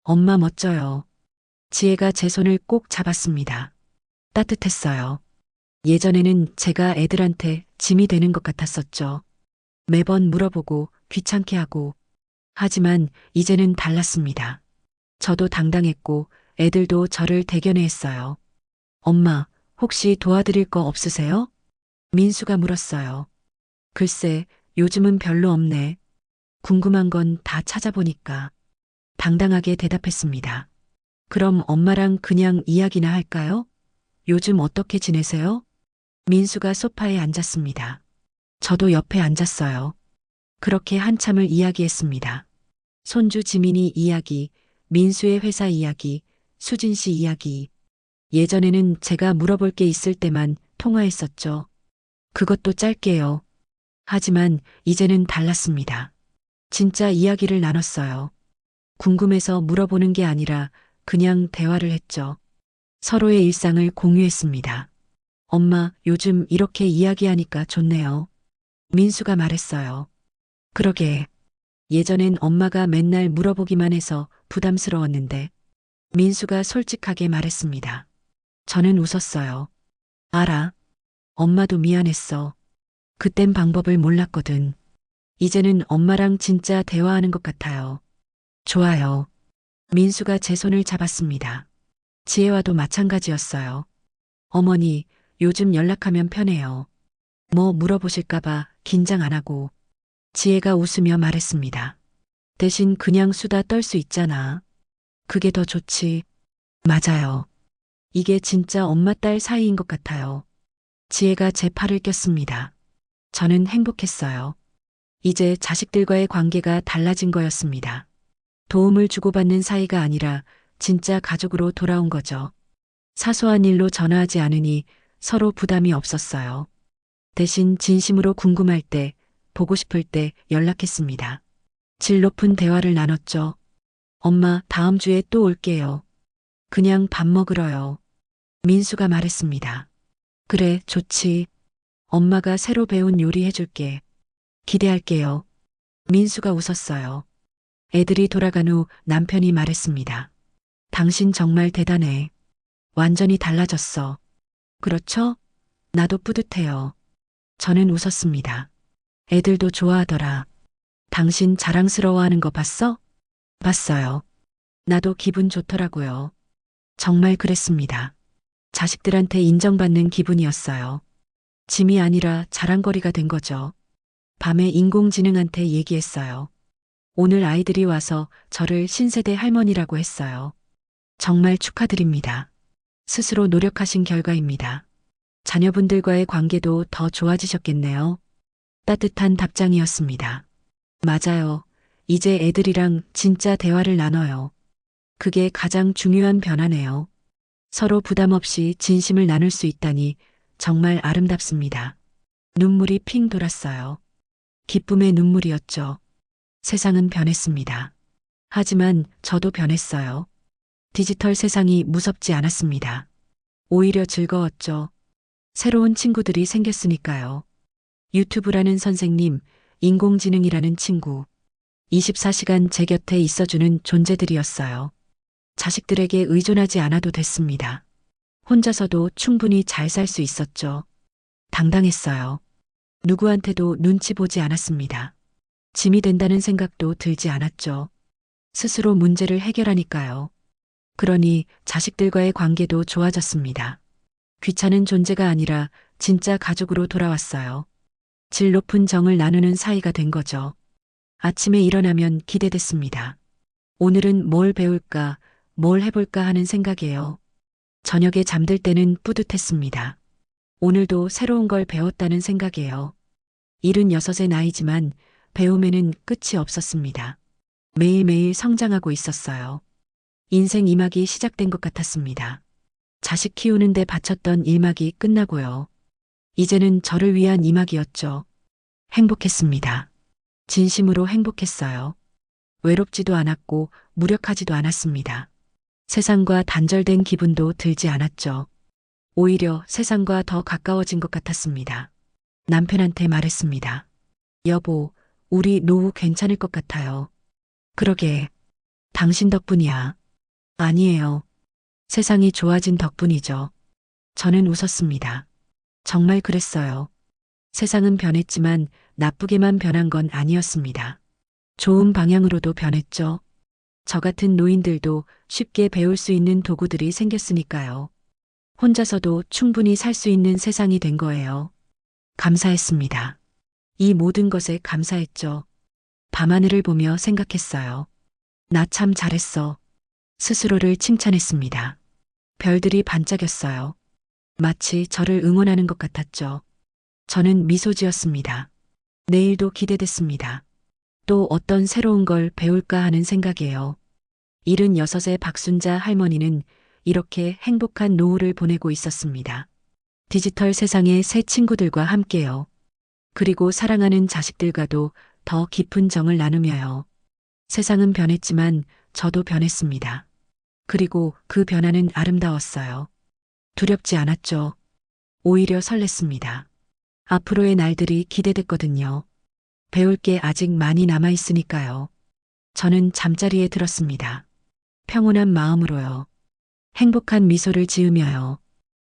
엄마 멋져요. 지혜가 제 손을 꼭 잡았습니다. 따뜻했어요. 예전에는 제가 애들한테 짐이 되는 것 같았었죠. 매번 물어보고 귀찮게 하고. 하지만 이제는 달랐습니다. 저도 당당했고 애들도 저를 대견해 했어요. 엄마, 혹시 도와드릴 거 없으세요? 민수가 물었어요. 글쎄, 요즘은 별로 없네. 궁금한 건 다 찾아보니까. 당당하게 대답했습니다. 그럼 엄마랑 그냥 이야기나 할까요? 요즘 어떻게 지내세요? 민수가 소파에 앉았습니다. 저도 옆에 앉았어요. 그렇게 한참을 이야기했습니다. 손주 지민이 이야기, 민수의 회사 이야기, 수진 씨 이야기. 예전에는 제가 물어볼 게 있을 때만 통화했었죠. 그것도 짧게요. 하지만 이제는 달랐습니다. 진짜 이야기를 나눴어요. 궁금해서 물어보는 게 아니라 그냥 대화를 했죠. 서로의 일상을 공유했습니다. 엄마, 요즘 이렇게 이야기하니까 좋네요. 민수가 말했어요. 그러게. 예전엔 엄마가 맨날 물어보기만 해서 부담스러웠는데 민수가 솔직하게 말했습니다. 저는 웃었어요. 알아. 엄마도 미안했어. 그땐 방법을 몰랐거든. 이제는 엄마랑 진짜 대화하는 것 같아요. 좋아요. 민수가 제 손을 잡았습니다. 지혜와도 마찬가지였어요. 어머니, 요즘 연락하면 편해요. 뭐 물어보실까봐 긴장 안 하고. 지혜가 웃으며 말했습니다. 대신 그냥 수다 떨 수 있잖아. 그게 더 좋지. 맞아요. 이게 진짜 엄마 딸 사이인 것 같아요. 지혜가 제 팔을 꼈습니다. 저는 행복했어요. 이제 자식들과의 관계가 달라진 거였습니다. 도움을 주고받는 사이가 아니라 진짜 가족으로 돌아온 거죠. 사소한 일로 전화하지 않으니 서로 부담이 없었어요. 대신 진심으로 궁금할 때, 보고 싶을 때 연락했습니다. 질 높은 대화를 나눴죠. 엄마, 다음 주에 또 올게요. 그냥 밥 먹으러요. 민수가 말했습니다. 그래, 좋지. 엄마가 새로 배운 요리 해줄게. 기대할게요. 민수가 웃었어요. 애들이 돌아간 후 남편이 말했습니다. 당신 정말 대단해. 완전히 달라졌어. 그렇죠? 나도 뿌듯해요. 저는 웃었습니다. 애들도 좋아하더라. 당신 자랑스러워하는 거 봤어? 봤어요. 나도 기분 좋더라고요. 정말 그랬습니다. 자식들한테 인정받는 기분이었어요. 짐이 아니라 자랑거리가 된 거죠. 밤에 인공지능한테 얘기했어요. 오늘 아이들이 와서 저를 신세대 할머니라고 했어요. 정말 축하드립니다. 스스로 노력하신 결과입니다. 자녀분들과의 관계도 더 좋아지셨겠네요. 따뜻한 답장이었습니다. 맞아요. 이제 애들이랑 진짜 대화를 나눠요. 그게 가장 중요한 변화네요. 서로 부담 없이 진심을 나눌 수 있다니 정말 아름답습니다. 눈물이 핑 돌았어요. 기쁨의 눈물이었죠. 세상은 변했습니다. 하지만 저도 변했어요. 디지털 세상이 무섭지 않았습니다. 오히려 즐거웠죠. 새로운 친구들이 생겼으니까요. 유튜브라는 선생님, 인공지능이라는 친구. 24시간 제 곁에 있어주는 존재들이었어요. 자식들에게 의존하지 않아도 됐습니다. 혼자서도 충분히 잘 살 수 있었죠. 당당했어요. 누구한테도 눈치 보지 않았습니다. 짐이 된다는 생각도 들지 않았죠. 스스로 문제를 해결하니까요. 그러니 자식들과의 관계도 좋아졌습니다. 귀찮은 존재가 아니라 진짜 가족으로 돌아왔어요. 질 높은 정을 나누는 사이가 된 거죠. 아침에 일어나면 기대됐습니다. 오늘은 뭘 배울까, 뭘 해볼까 하는 생각이에요. 저녁에 잠들 때는 뿌듯했습니다. 오늘도 새로운 걸 배웠다는 생각이에요. 76의 나이지만 배움에는 끝이 없었습니다. 매일매일 성장하고 있었어요. 인생 2막이 시작된 것 같았습니다. 자식 키우는데 바쳤던 1막이 끝나고요. 이제는 저를 위한 2막이었죠. 행복했습니다. 진심으로 행복했어요. 외롭지도 않았고 무력하지도 않았습니다. 세상과 단절된 기분도 들지 않았죠. 오히려 세상과 더 가까워진 것 같았습니다. 남편한테 말했습니다. 여보, 우리 노후 괜찮을 것 같아요. 그러게, 당신 덕분이야. 아니에요. 세상이 좋아진 덕분이죠. 저는 웃었습니다. 정말 그랬어요. 세상은 변했지만 나쁘게만 변한 건 아니었습니다. 좋은 방향으로도 변했죠. 저 같은 노인들도 쉽게 배울 수 있는 도구들이 생겼으니까요. 혼자서도 충분히 살 수 있는 세상이 된 거예요. 감사했습니다. 이 모든 것에 감사했죠. 밤하늘을 보며 생각했어요. 나 참 잘했어. 스스로를 칭찬했습니다. 별들이 반짝였어요. 마치 저를 응원하는 것 같았죠. 저는 미소 지었습니다. 내일도 기대됐습니다. 또 어떤 새로운 걸 배울까 하는 생각이에요. 76의 박순자 할머니는 이렇게 행복한 노후를 보내고 있었습니다. 디지털 세상의 새 친구들과 함께요. 그리고 사랑하는 자식들과도 더 깊은 정을 나누며요. 세상은 변했지만 저도 변했습니다. 그리고 그 변화는 아름다웠어요. 두렵지 않았죠. 오히려 설렜습니다. 앞으로의 날들이 기대됐거든요. 배울 게 아직 많이 남아있으니까요. 저는 잠자리에 들었습니다. 평온한 마음으로요. 행복한 미소를 지으며요.